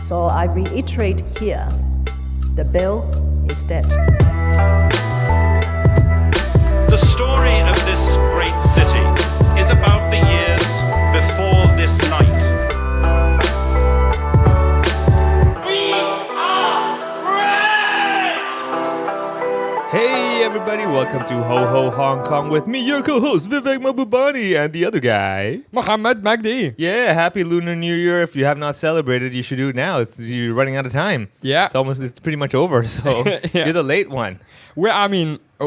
So I reiterate here, the bill is dead. The story of this great city is about the years before this night. We are free! Hey everybody, welcome to Ho Ho Hong Kong with me, your co-host Vivek Mabubani, and the other guy, Mohammed Magdi. Yeah, happy Lunar New Year. If you have not celebrated, you should do it now. You're running out of time. Yeah. It's pretty much over, so Yeah. you're the late one.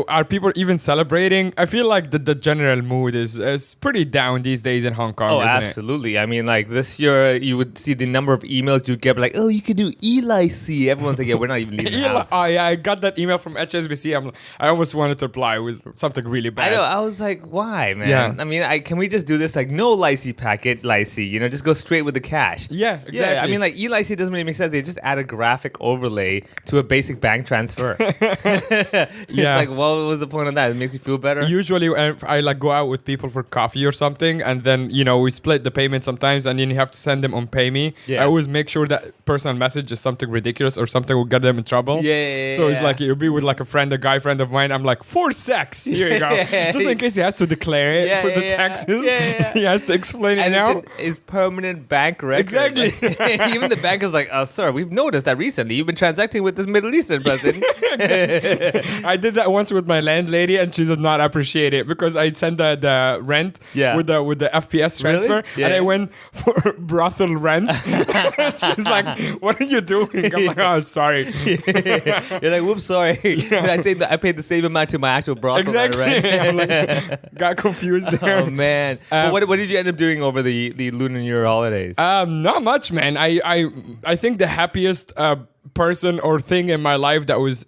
Are people even celebrating? I feel like the general mood is pretty down these days in Hong Kong, isn't Absolutely. I mean, like this year, you would see the number of emails you'd get, like, oh, you can do e-lic. Everyone's like, yeah, we're not even leaving the house. Oh yeah, I got that email from HSBC. I almost wanted to reply with something really bad. I know. I was like, why, man? Yeah. I mean, can we just do this like no LIC packet, LIC? Just go straight with the cash. Yeah, exactly. Yeah, I mean, like e-LIC doesn't really make sense. They just add a graphic overlay to a basic bank transfer. It's like, what was the point of that? It makes you feel better. Usually, I like go out with people for coffee or something, and then we split the payment sometimes, and then you have to send them on PayMe. Yeah. I always make sure that personal message is something ridiculous or something will get them in trouble. Yeah. So it's like you'll be with like a guy friend of mine. I'm like, for sex, here you go. Just in case he has to declare it for the taxes. Yeah. He has to explain it And now. it's permanent bank record. Exactly. Like, even the bank is like, sir, we've noticed that recently you've been transacting with this Middle Eastern person. I did that once with my landlady, and she did not appreciate it because I sent the rent with the FPS transfer, Really? Yeah. and I went for brothel rent. She's like, "What are you doing?" I'm like, "Oh, sorry." You're like, whoops, sorry. I paid the same amount to my actual brothel. Exactly. Right? I'm like, got confused there. Oh man! What did you end up doing over the Lunar New Year holidays? Not much, man. I think the happiest person or thing in my life that was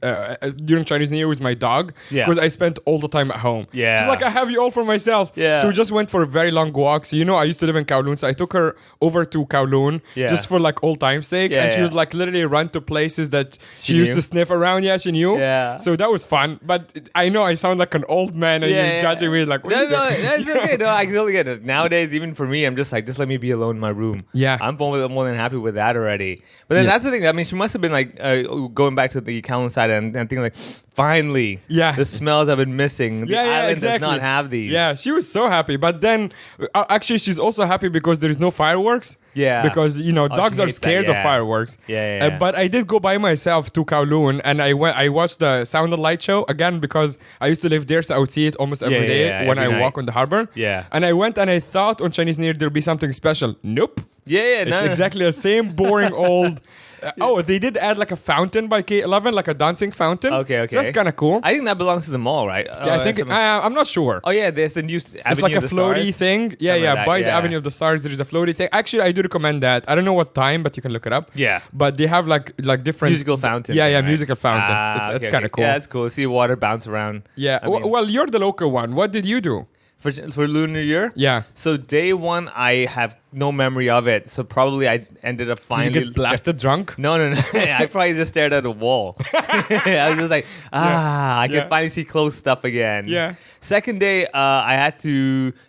during Chinese New Year was my dog. Yeah. Because I spent all the time at home. Yeah. She's like, I have you all for myself. Yeah. So we just went for a very long walk. So I used to live in Kowloon, so I took her over to Kowloon just for like old time's sake. And she was like literally run to places that she used to sniff around. Yeah, she knew. Yeah. So that was fun. But I know I sound like an old man and you're judging me like, what are you doing? That's okay. No, I totally get it. Nowadays, even for me, I'm just like, just let me be alone in my room. Yeah. I'm more than happy with that already. But then that's the thing. I mean, she must have been like going back to the Kowloon side and thinking like, finally, the smells I've been missing. The island exactly. does not have these. Yeah, she was so happy. But then, actually, she's also happy because there is no fireworks. Yeah. Because, dogs are scared of fireworks. Yeah. But I did go by myself to Kowloon, and I watched the Sound and Light show again because I used to live there, so I would see it almost every day when I walk on the harbor. Yeah. And I went and I thought on Chinese New Year there'd be something special. Nope. It's exactly the same boring old... they did add like a fountain by K11, like a dancing fountain. Okay. So that's kind of cool. I think that belongs to the mall, right? Yeah, I think I'm not sure. Oh yeah, there's a new Avenue It's like a of the floaty Stars. thing. Yeah. By the Avenue of the Stars, there is a floaty thing. Actually, I do recommend that. I don't know what time, but you can look it up. Yeah. But they have like different Musical fountain. Yeah, right? musical fountain. It's kind of cool. Yeah, that's cool. See water bounce around. Yeah. I mean, Well, you're the local one. What did you do? for Lunar New Year? Yeah. So day one, I have no memory of it. So probably I ended up finally... Did you get blasted drunk? No. I probably just stared at a wall. I was just like, I can finally see close stuff again. Yeah. Second day, I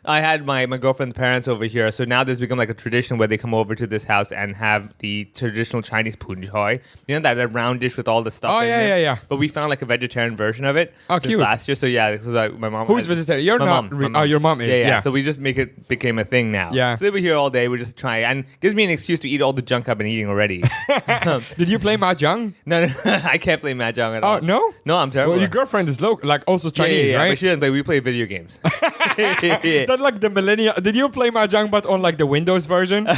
had my girlfriend's parents over here. So now there's become like a tradition where they come over to this house and have the traditional Chinese pun choy. That round dish with all the stuff in it. Yeah. But we found like a vegetarian version of it since cute. last year. So yeah, because like my mom... Who's vegetarian? You're my not. mom. Oh, your mom is. Yeah. So we just became a thing now. Yeah. So they were here all day. We just try and gives me an excuse to eat all the junk I've been eating already. Did you play mahjong? No, I can't play mahjong at all. Oh no? No, I'm terrible. Well, your girlfriend is also Chinese, yeah, right? But she doesn't play. We play video games. That's like the millennial. Did you play mahjong but on like the Windows version?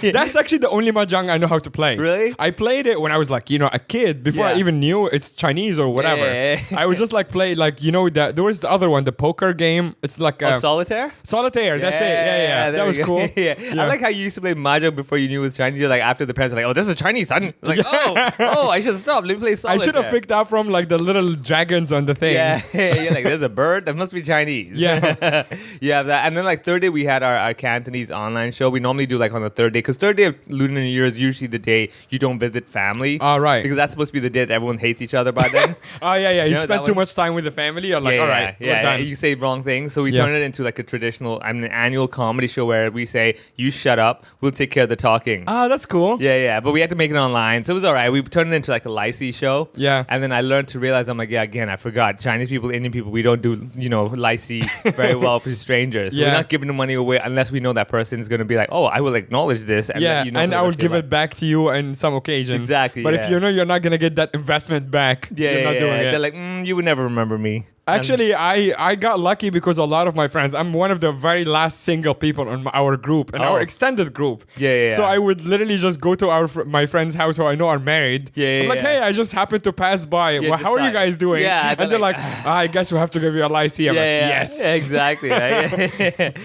That's actually the only mahjong I know how to play. Really? I played it when I was like, a kid before I even knew it's Chinese or whatever. Yeah. I would just like play like, there was the other one, the poker game. It's like Solitaire? Solitaire, that's it. Yeah. That was cool. Yeah. I like how you used to play mahjong before you knew it was Chinese. You're like, after the parents were like, oh, this is Chinese, son. Like, I should stop. Let me play Solitaire. I should have picked up from like the little dragons on the thing. Yeah. You're like, there's a bird? That must be Chinese. Yeah. Yeah, that. And then like third day, we had our Cantonese online show. We normally do like on the third day, because third day of Lunar New Year is usually the day you don't visit family. Right. Because that's supposed to be the day that everyone hates each other by then. You know, spend too much time with the family. You're like, all right, we're done. You say wrong things. So we turn it into like a traditional, an annual comedy show where we say, you shut up, we'll take care of the talking. That's cool. Yeah. But we had to make it online. So it was all right. We turned it into like a lycee show. Yeah. And then I learned to realize, I'm like, again, I forgot. Chinese people, Indian people, we don't do, lycee very well for strangers. So we're not giving the money away unless we know that person is going to be like, oh, I will acknowledge this. And and I will give it back to you on some occasion. Exactly. But if you know you're not going to get that investment back, you're not doing it. They're like, you would never remember me. Actually, I got lucky because a lot of my friends, I'm one of the very last single people in our group, in our extended group. So I would literally just go to my friend's house who I know are married. I'm like, hey, I just happened to pass by. Well, how are you guys doing? And they're like, I guess we have to give you a lycee. I'm like, yes. Exactly. Right?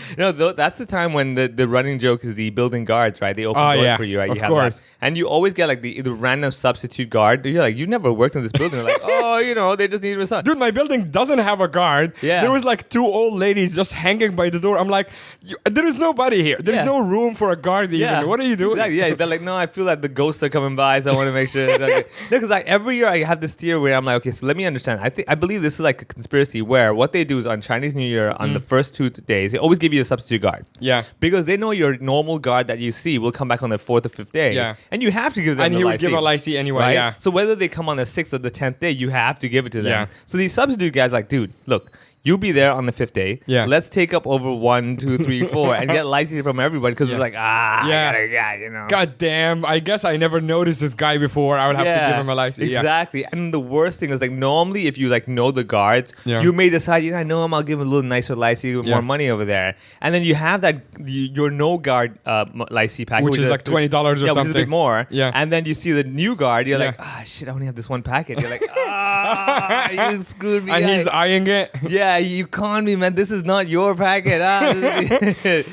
That's the time when the running joke is the building guards, right? They open doors for you, right? Of course. And you always get like the random substitute guard. You're like, you never worked in this building. They're like, they just need a massage. Dude, my building doesn't have a guard. There was like 2 old ladies just hanging by the door. I'm like, there is nobody here. There's no room for a guard even. What are you doing? Exactly. Yeah, they're like, no, I feel like the ghosts are coming by, so I want to make sure. Because like every year I have this theory where I'm like, okay, so let me understand. I believe this is like a conspiracy where what they do is on Chinese New Year, on the first 2 days, they always give you a substitute guard. Because they know your normal guard that you see will come back on the 4th or 5th day. And you have to give them and he would give a lycee anyway. Right? So whether they come on the 6th or the 10th day, you have to give it to them. So these substitute guys like, dude, look, you'll be there on the 5th day. Let's take up over 1, 2, 3, 4 and get licensing from everybody because it's like, God damn. I guess I never noticed this guy before. I would have to give him a license. Exactly. And the worst thing is like normally if you like know the guards, you may decide, I know him, I'll give him a little nicer licensee with more money over there. And then you have that your no guard licensee package. Which is like $20 or something. Which is a bit more. And then you see the new guard, you're like, shit, I only have this one packet. You're like, you screwed me. And he's eyeing it. You conned me, man. This is not your packet. I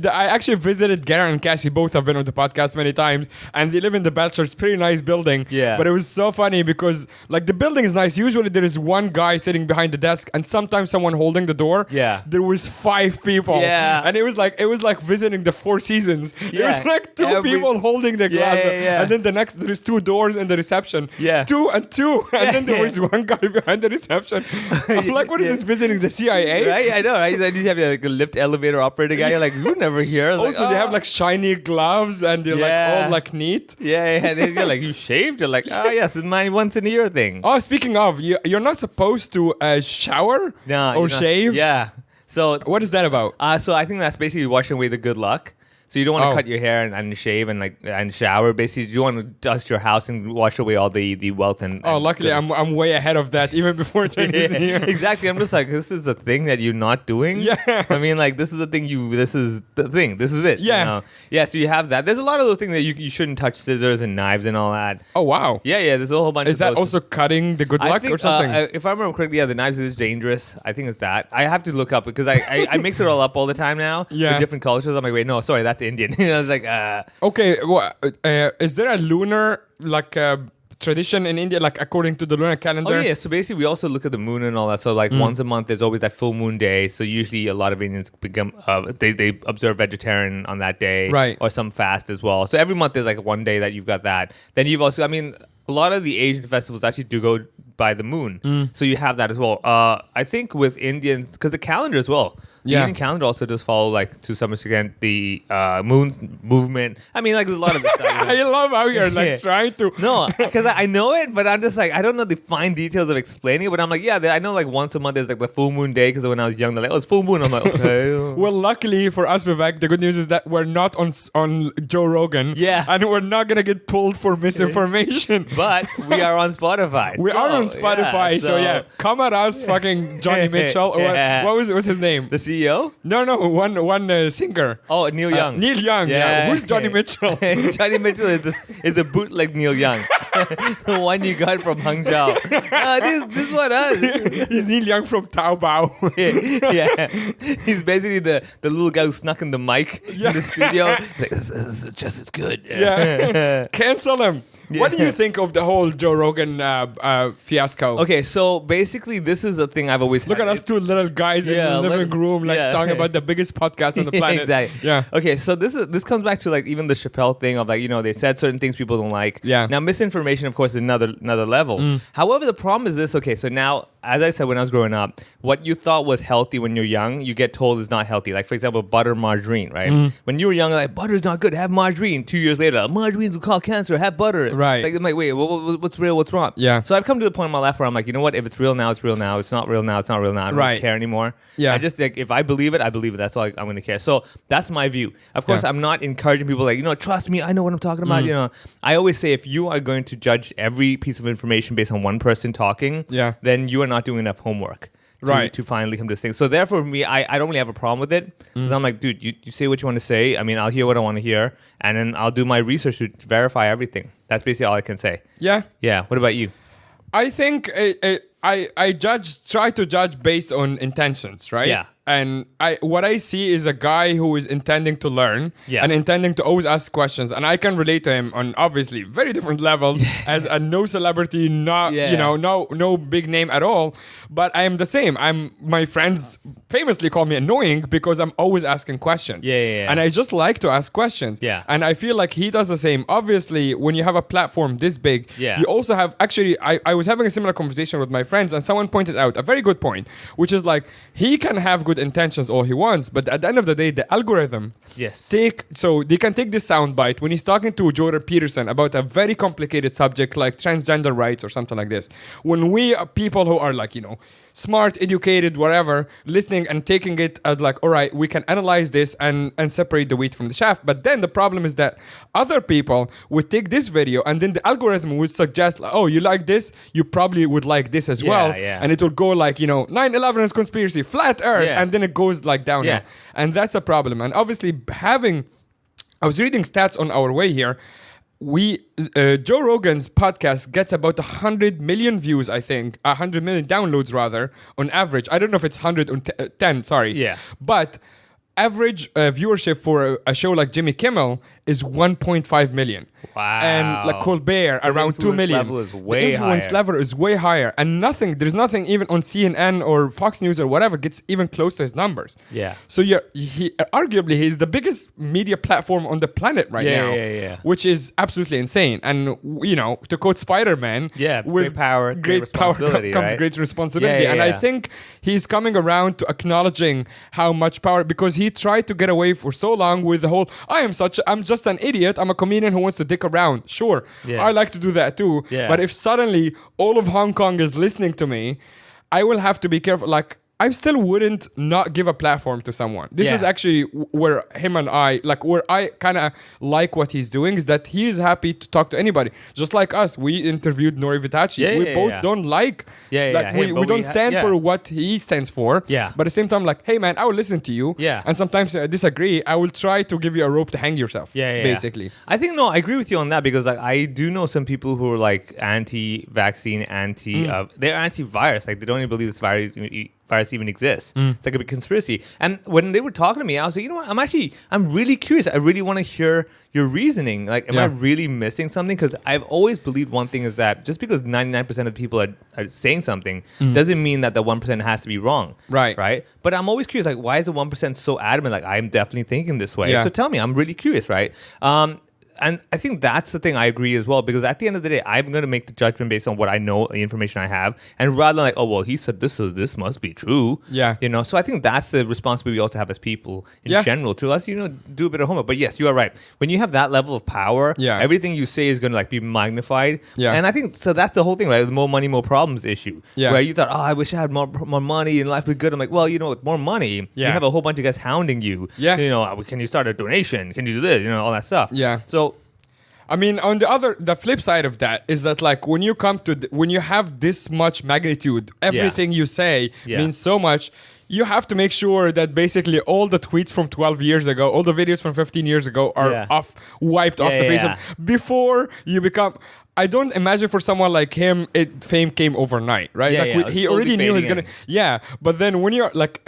actually visited Garrett and Cassie. Both have been on the podcast many times, and they live in the Bachelor. It's a pretty nice building. But it was so funny because like the building is nice. Usually there is one guy sitting behind the desk, and sometimes someone holding the door. There was 5 people. And it was like visiting the Four Seasons. It was like 2 people holding the glass, and then there is 2 doors in the reception. 2 and 2, and then there was one guy behind the reception. I'm like, what is this visiting the CIA? Right, I know, right? Then you have like a lift elevator operator guy. You're like, you're never here. Also, they have like shiny gloves and they're like all like neat. You're like, you shaved? You're like, yes, it's my once in a year thing. Oh, speaking of, you're not supposed to shower or shave? So what is that about? So I think that's basically washing away the good luck. So you don't want to cut your hair and shave and shower. Basically, you want to dust your house and wash away all the wealth and luckily I'm way ahead of that even before Chinese New Year. Exactly. I'm just like, this is the thing that you're not doing. I mean, like this is the thing this is the thing. This is it. So you have that. There's a lot of those things that you shouldn't touch, scissors and knives and all that. Oh wow. There's a whole bunch. Is that also cutting the good luck or something? If I remember correctly, the knives is dangerous. I think it's that. I have to look up because I mix it all up all the time now with different cultures. I'm like, wait, no, sorry, that's Indian. I was like, okay, is there a lunar tradition in India, like according to the lunar calendar? So basically we also look at the moon and all that. So like once a month there's always that full moon day. So usually a lot of Indians become they observe vegetarian on that day, right? Or some fast as well. So every month there's like one day that you've got that. Then you've also, I mean, a lot of the Asian festivals actually do go by the moon. So you have that as well. I think with Indians, because the calendar as well. The Indian calendar also does follow, like, to some extent, the moon's movement. I mean, like, there's a lot of this stuff. I love how you're, like, trying to... No, because I know it, but I'm just like, I don't know the fine details of explaining it, but I'm like, I know, like, once a month there's, like, the full moon day, because when I was young, they're like, oh, it's full moon. I'm like, okay. Well, luckily for us, Vivek, the good news is that we're not on Joe Rogan. And we're not going to get pulled for misinformation. But we are on Spotify. We are on Spotify, so come at us, fucking Johnny Mitchell. Or what was his name? The CEO? No, one singer. Oh, Neil Young. Neil Young, Who's Johnny Mitchell? Johnny Mitchell is a bootleg Neil Young. The one you got from Hangzhou. This one us. He's Neil Young from Taobao. He's basically the little guy who snuck in the mic in the studio. He's like, this is just as good. Cancel him. What do you think of the whole Joe Rogan fiasco? Okay, so basically, this is a thing I've always Look had. at us two little guys in the living room, like talking about the biggest podcast on the planet. Exactly. Yeah. Okay, so this comes back to like even the Chappelle thing of like, you know, they said certain things people don't like. Yeah. Now misinformation, of course, is another level. However, the problem is this. Okay, so now, as I said when I was growing up, what you thought was healthy when you're young, you get told is not healthy. Like for example, butter, margarine, right? When you were young, like butter's not good. Have margarine. 2 years later, margarine's will cause cancer. Have butter. Right. Like, I'm like, wait, what's real? What's wrong? Yeah. So I've come to the point in my life where I'm like, you know what? If it's real now, it's real now. It's not real now. It's not real now. I don't care anymore. Yeah. I just like if I believe it, I believe it. That's all I'm going to care. So that's my view. Of course, I'm not encouraging people like, you know, trust me, I know what I'm talking about. You know, I always say if you are going to judge every piece of information based on one person talking, then you are not doing enough homework. To finally come to this thing. So therefore, for me, I don't really have a problem with it. Because I'm like, dude, you say what you want to say. I mean, I'll hear what I want to hear. And then I'll do my research to verify everything. That's basically all I can say. Yeah. Yeah. What about you? I think I try to judge based on intentions, right? Yeah. And what I see is a guy who is intending to learn and intending to always ask questions, and I can relate to him on obviously very different levels as a no celebrity, not no big name at all. But I am the same. My friends famously call me annoying because I'm always asking questions. And I just like to ask questions. And I feel like he does the same. Obviously, when you have a platform this big, you also have actually. I was having a similar conversation with my friends, and someone pointed out a very good point, which is like he can have good intentions all he wants, but at the end of the day, the algorithm so they can take this soundbite when he's talking to Jordan Peterson about a very complicated subject like transgender rights or something like this. When we are people who are like, you know, smart, educated, whatever, listening and taking it as like, all right, we can analyze this and separate the wheat from the chaff. But then the problem is that other people would take this video and then the algorithm would suggest, like, oh, you like this? You probably would like this as well. And it would go like, you know, 9/11 is conspiracy, flat earth. And then it goes like downhill. And that's a problem. And obviously I was reading stats on our way here. Joe Rogan's podcast gets about 100 million views, I think, 100 million downloads rather, on average. I don't know if it's 110, sorry. But average viewership for a show like Jimmy Kimmel is 1.5 million. Wow. And like Colbert, around 2 million. The influence level is way higher. And there's nothing even on CNN or Fox News or whatever gets even close to his numbers. So arguably he's the biggest media platform on the planet right now. Which is absolutely insane. And, you know, to quote Spider-Man, with great power comes great responsibility. And I think he's coming around to acknowledging how much power, because he tried to get away for so long with the whole, I'm just an idiot. I'm a comedian who wants to dick around. Sure. I like to do that too. But if suddenly all of Hong Kong is listening to me, I will have to be careful. Like, I still wouldn't not give a platform to someone. This is actually where him and where I kind of like what he's doing, is that he is happy to talk to anybody. Just like us, we interviewed Nori Vitachi. We both don't like we don't stand for what he stands for. But at the same time, like, hey man, I will listen to you. And sometimes I disagree. I will try to give you a rope to hang yourself. Basically. I think, I agree with you on that, because like I do know some people who are like anti-vaccine, they're anti-virus. Like they don't even believe this virus even exists. It's like a big conspiracy. And when they were talking to me, I was like, you know what? I'm really curious. I really want to hear your reasoning. Like, am I really missing something? Because I've always believed one thing is that just because 99% of the people are saying something doesn't mean that the 1% has to be wrong. Right. But I'm always curious, like, why is the 1% so adamant? Like, I'm definitely thinking this way. So tell me, I'm really curious, right? And I think that's the thing I agree as well, because at the end of the day, I'm going to make the judgment based on what I know, the information I have, and rather than like, oh, well, he said this, so this must be true. You know, so I think that's the responsibility we also have as people in general to us, do a bit of homework. But yes, you are right. When you have that level of power, everything you say is going to like be magnified. And I think, so that's the whole thing, right? The more money, more problems issue. Where you thought, oh, I wish I had more money and life would be good. I'm like, well, with more money, you have a whole bunch of guys hounding you. You know, can you start a donation? Can you do this? All that stuff. So, I mean, on the flip side of that is that, like, when you have this much magnitude, everything you say means so much. You have to make sure that basically all the tweets from 12 years ago, all the videos from 15 years ago are wiped off the face of, before you become. I don't imagine for someone like him, fame came overnight, right? He already knew he's gonna. But then when you're like,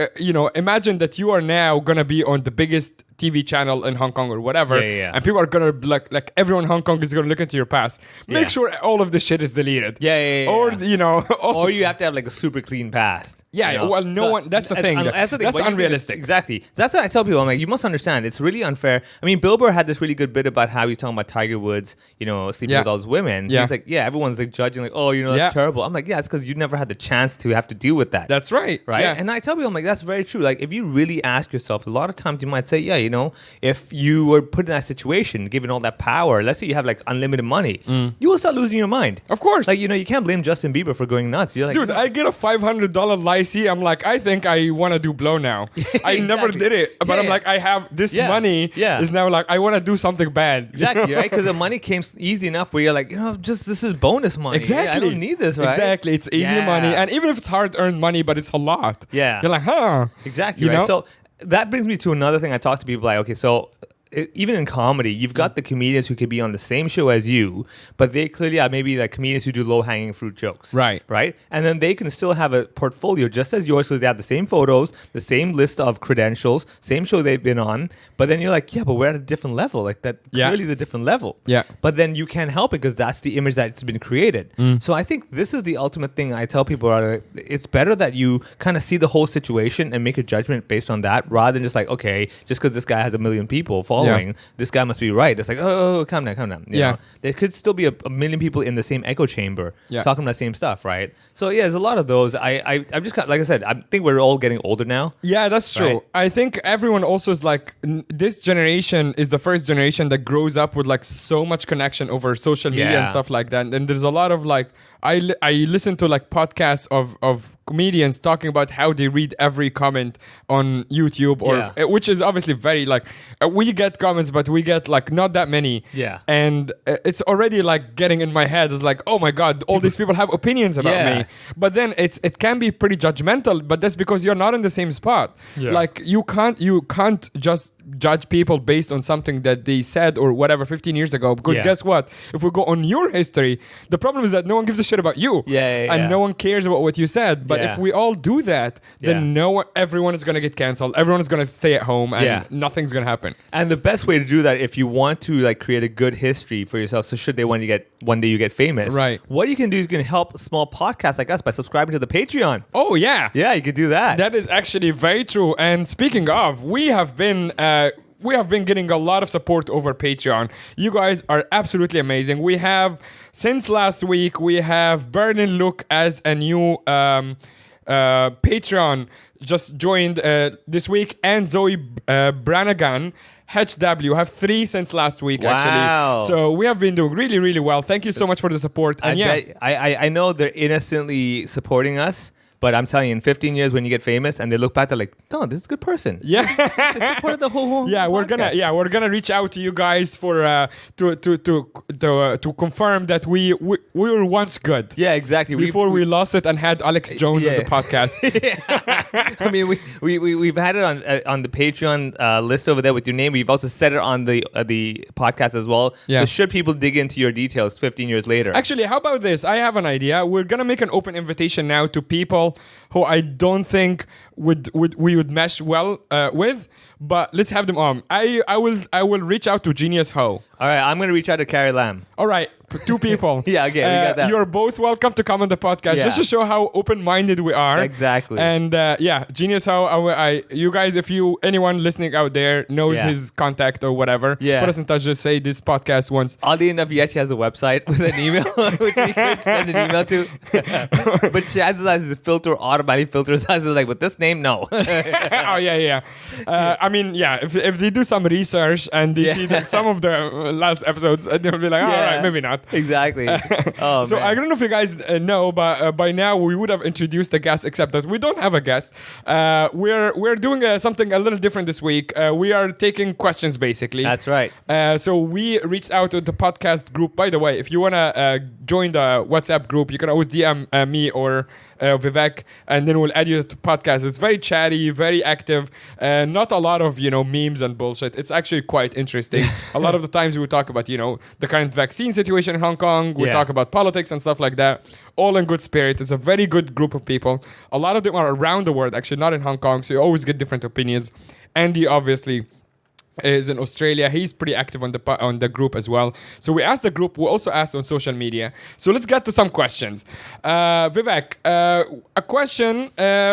imagine that you are now gonna be on the biggest TV channel in Hong Kong or whatever, Yeah. and people are gonna like everyone in Hong Kong is gonna look into your past. Make Yeah. sure all of the shit is deleted. Yeah. Or you know, Or you have to have like a super clean past. Yeah, you know? well, no one. That's the thing. That's That's but you unrealistic. Exactly. That's what I tell people. I'm like, you must understand. It's really unfair. I mean, Bill Burr had this really good bit about how he's talking about Tiger Woods, you know, sleeping Yeah. with all those women. Yeah. He's like, yeah, everyone's like judging, like, oh, you know, that's Yeah. terrible. I'm like, yeah, it's because you never had the chance to have to deal with that. That's right. Right. Yeah. And I tell people, I'm like, that's very true. Like, if you really ask yourself, a lot of times you might say, yeah, you know, if you were put in that situation, given all that power, let's say you have like unlimited money, you will start losing your mind. Of course. Like, you know, you can't blame Justin Bieber for going nuts. You're like, Dude, I get a $500 licee. I'm like, I think I want to do blow now. I never Exactly. did it, but I'm Yeah. like, I have this Yeah. money. Yeah. Is now like I want to do something bad. Exactly, right? Because the money came easy enough where you're like, you know, just this is bonus money. Exactly. I don't need this, right? Exactly. It's easy Yeah. money, and even if it's hard earned money, but it's a lot. Yeah. You're like, huh? Exactly, You right? know? So that brings me to another thing I talk to people like, okay, so even in comedy, you've got the comedians who could be on the same show as you, but they clearly are maybe like comedians who do low-hanging fruit jokes. Right. Right? And then they can still have a portfolio just as yours, so they have the same photos, the same list of credentials, same show they've been on, but then you're like, yeah, but we're at a different level. Like that Yeah. clearly is a different level. Yeah. But then you can't help it because that's the image that's been created. So I think this is the ultimate thing I tell people. It's better that you kind of see the whole situation and make a judgment based on that rather than just like, okay, just because this guy has 1 million people following, this guy must be right. It's like, oh, calm down. You Yeah. know? There could still be a million people in the same echo chamber talking about the same stuff, right? So yeah, there's a lot of those. I've just got, like I said, I think we're all getting older now. Yeah, that's true. Right. I think everyone also is like, this generation is the first generation that grows up with like so much connection over social media and Yeah. stuff like that. And there's a lot of like, I listen to like podcasts of comedians talking about how they read every comment on YouTube, or Yeah. which is obviously very like, we get comments, but we get like not that many. Yeah. And it's already like getting in my head. It's like, oh my God, all these people have opinions about Yeah. me. But then it can be pretty judgmental, but that's because you're not in the same spot. Yeah. Like you can't just judge people based on something that they said or whatever 15 years ago, because Yeah. guess what, if we go on your history, the problem is that no one gives a shit about you. And no one cares about what you said. But if we all do that, then everyone is going to get canceled, everyone is going to stay at home, and nothing's going to happen. And the best way to do that, if you want to like create a good history for yourself, so should they one day you get famous, Right. What you can do is you can help small podcasts like us by subscribing to the Patreon. Oh yeah. Yeah, you could do that. That is actually very true. And speaking of, we have been getting a lot of support over Patreon. You guys are absolutely amazing. We have, since last week, we have Berlin Luke as a new Patreon just joined this week, and Zoe Branagan. HW have 3 since last week, Wow. actually. So we have been doing really, really well. Thank you so much for the support. And I know they're innocently supporting us, but I'm telling you, in 15 years when you get famous and they look back, they're like, no, this is a good person. Yeah. They supported the whole Yeah, we're podcast. gonna reach out to you guys for to confirm that we were once good. Yeah, exactly. Before we lost it and had Alex Jones on the podcast. I mean, we've had it on the Patreon list over there with your name. We've also said it on the podcast as well. Yeah. So should people dig into your details 15 years later? Actually, how about this? I have an idea. We're gonna make an open invitation now to people who I don't think we would mesh well with, but let's have them on. I will reach out to Genius Ho. All right, I'm gonna reach out to Carrie Lam. All right, 2 people. Yeah, okay, we got that. You're both welcome to come on the podcast, Yeah. just to show how open-minded we are. Exactly. And Genius Ho, you guys, if anyone listening out there knows his contact or whatever, Yeah. put us in touch. Just say this podcast wants. Oddly enough, he actually has a website with an email, which he could send an email to. But chances are his filter automatically filters us. Like, with this name, no. Oh yeah. I mean, if they do some research and they see some of the last episodes, they'll be like, all right, maybe not. Exactly. Oh, So man. I don't know if you guys know, but by now we would have introduced the guest, except that we don't have a guest. We're doing something a little different this week. We are taking questions, basically. That's right. So we reached out to the podcast group. By the way, if you want to join the WhatsApp group, you can always DM me or Vivek, and then we'll add you to podcast. It's very chatty, very active, not a lot of memes and bullshit. It's actually quite interesting. A lot of the times we talk about the current vaccine situation in Hong Kong. We talk about politics and stuff like that. All in good spirit. It's a very good group of people. A lot of them are around the world, actually, not in Hong Kong. So you always get different opinions. Andy, obviously, is in Australia. He's pretty active on the group as well. So we asked the group. We also asked on social media. So let's get to some questions. Vivek, a question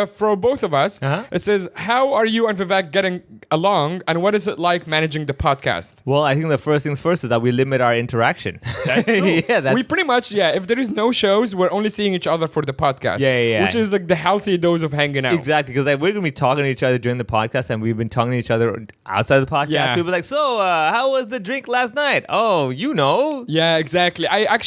for both of us. It says, how are you and Vivek getting along, and what is it like managing the podcast? Well, I think the first things first is that we limit our interaction. That's true. We pretty much, if there is no shows, we're only seeing each other for the podcast. Which is like the healthy dose of hanging out. Exactly, because like we're going to be talking to each other during the podcast, and we've been talking to each other outside the podcast. People be like, so how was the drink last night? Oh, you know. Yeah, exactly. I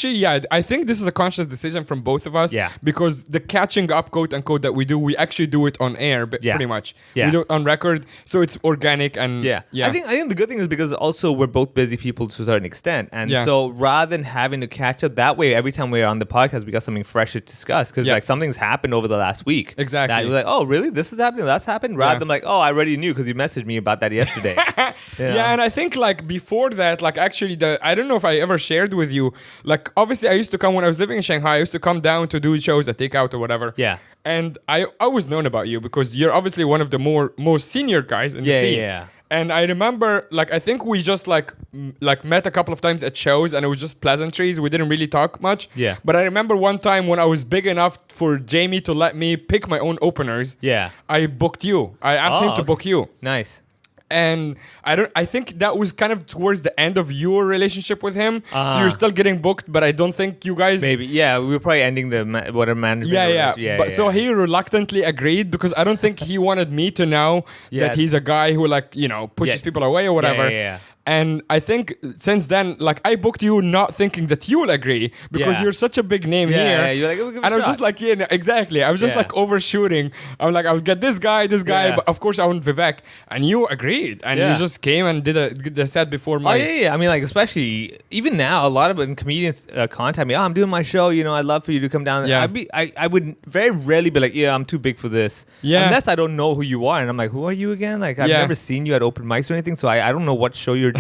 think this is a conscious decision from both of us. Because the catching up, quote unquote, that we actually do it on air, pretty much. We do it on record, so it's organic and I think the good thing is because also we're both busy people to a certain extent, and so rather than having to catch up that way every time we're on the podcast, we got something fresh to discuss because like something's happened over the last week. Exactly. That you're like, oh, really? This is happening? That's happened? Rather than like, oh, I already knew because you messaged me about that yesterday. And I think like before that, like actually I don't know if I ever shared with you, like obviously I used to come when I was living in Shanghai, I used to come down to do shows at Takeout or whatever. And I always known about you because you're obviously one of the most senior guys in the scene. And I remember, like, I think we just like met a couple of times at shows, and it was just pleasantries. We didn't really talk much. But I remember one time when I was big enough for Jamie to let me pick my own openers. I booked you. I asked him to book you. Nice. And I think that was kind of towards the end of your relationship with him. So you're still getting booked, but I don't think you guys... Maybe, we were probably ending the whatever management. So he reluctantly agreed because I don't think he wanted me to know that he's a guy who like, pushes people away or whatever. And I think since then, like I booked you not thinking that you will agree because you're such a big name here. You're like, we'll give it and I was just like, exactly. I was just like overshooting. I'm like, I would get this guy, but of course I want Vivek. And you agreed. And you just came and did the set before my... I mean, like, especially even now, a lot of comedians contact me. Oh, I'm doing my show. I'd love for you to come down. I would very rarely be like, I'm too big for this. Unless I don't know who you are. And I'm like, who are you again? Like, I've never seen you at open mics or anything. So I don't know what show you're doing.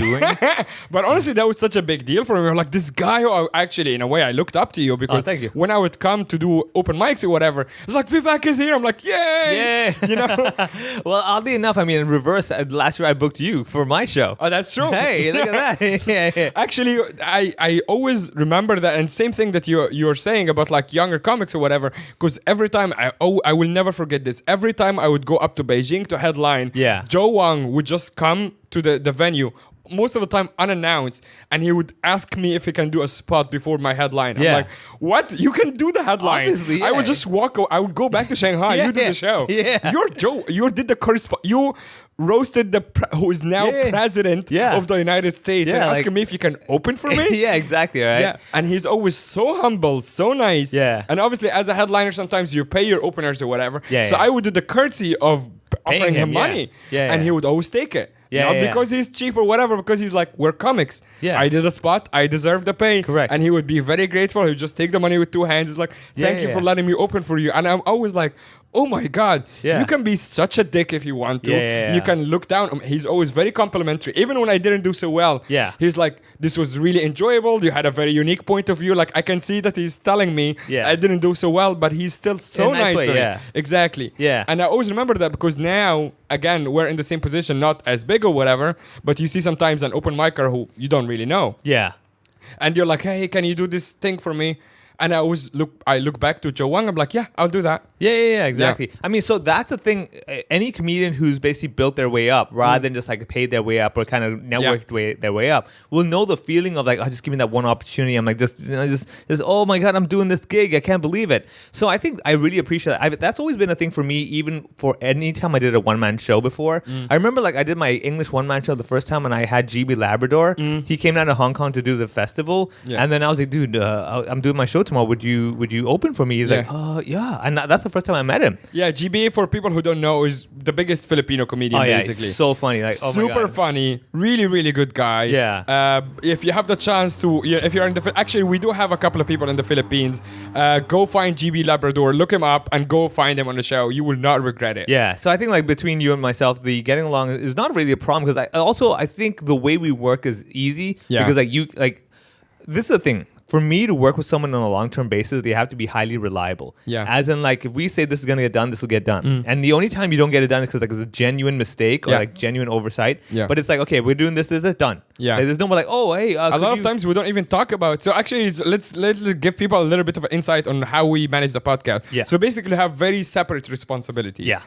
But honestly, that was such a big deal for me. I'm like, this guy who actually, in a way, I looked up to you because thank you. when I would come to do open mics or whatever, it's like, Vivek is here. I'm like, yay! Well, oddly enough, I mean, in reverse, last year I booked you for my show. Oh, that's true. Hey, look at that. Actually, I always remember that, and same thing that you're saying about like younger comics or whatever, because every time, I will never forget this. Every time I would go up to Beijing to headline, Joe Wang would just come to the venue, most of the time unannounced, and he would ask me if he can do a spot before my headline. I'm like, what? You can do the headline. Obviously, I would just I would go back to Shanghai. You do the show. You're Joe. You did the correspond. You roasted who is now president of the United States and asking me if you can open for me. Exactly, right? And he's always so humble, so nice. And obviously, as a headliner, sometimes you pay your openers or whatever. So I would do the courtesy of offering him money, and he would always take it. Not because he's cheap or whatever, because he's like, we're comics. I did a spot. I deserve the pay. Correct. And he would be very grateful. He would just take the money with two hands. He's like, thank you for letting me open for you. And I'm always like, oh my God, you can be such a dick if you want to. You can look down. He's always very complimentary. Even when I didn't do so well, he's like, this was really enjoyable. You had a very unique point of view. Like, I can see that he's telling me I didn't do so well, but he's still so nice to me. Exactly. And I always remember that because now, again, we're in the same position, not as big or whatever, but you see sometimes an open micer who you don't really know. And you're like, hey, can you do this thing for me? And I look back to Joe Wang. I'm like, I'll do that. Exactly. I mean, so that's the thing. Any comedian who's basically built their way up rather than just like paid their way up or kind of networked their way up will know the feeling of like, just give me that one opportunity. I'm like, just oh my God, I'm doing this gig. I can't believe it. So I think I really appreciate that. That's always been a thing for me, even for any time I did a one-man show before. I remember like I did my English one-man show the first time and I had GB Labrador. He came down to Hong Kong to do the festival. And then I was like, dude, I'm doing my show tomorrow. Would you open for me? He's like, and that's the first time I met him. GB, for people who don't know, is the biggest Filipino comedian basically. He's so funny, like super funny, really really good guy. If you have the chance to, if you're in actually we do have a couple of people in the Philippines. Go find GB Labrador, look him up, and go find him on the show. You will not regret it. So I think like between you and myself, the getting along is not really a problem because I think the way we work is easy because this is the thing. for me to work with someone on a long-term basis, they have to be highly reliable. Yeah. As in, like, if we say this is gonna get done, this will get done. And the only time you don't get it done is because like it's a genuine mistake or like genuine oversight. Yeah. But it's like, okay, we're doing this is done. Yeah. Like, there's no more like, oh, hey. A lot of times we don't even talk about. So actually, let's give people a little bit of an insight on how we manage the podcast. Yeah. So basically, have very separate responsibilities. Yeah.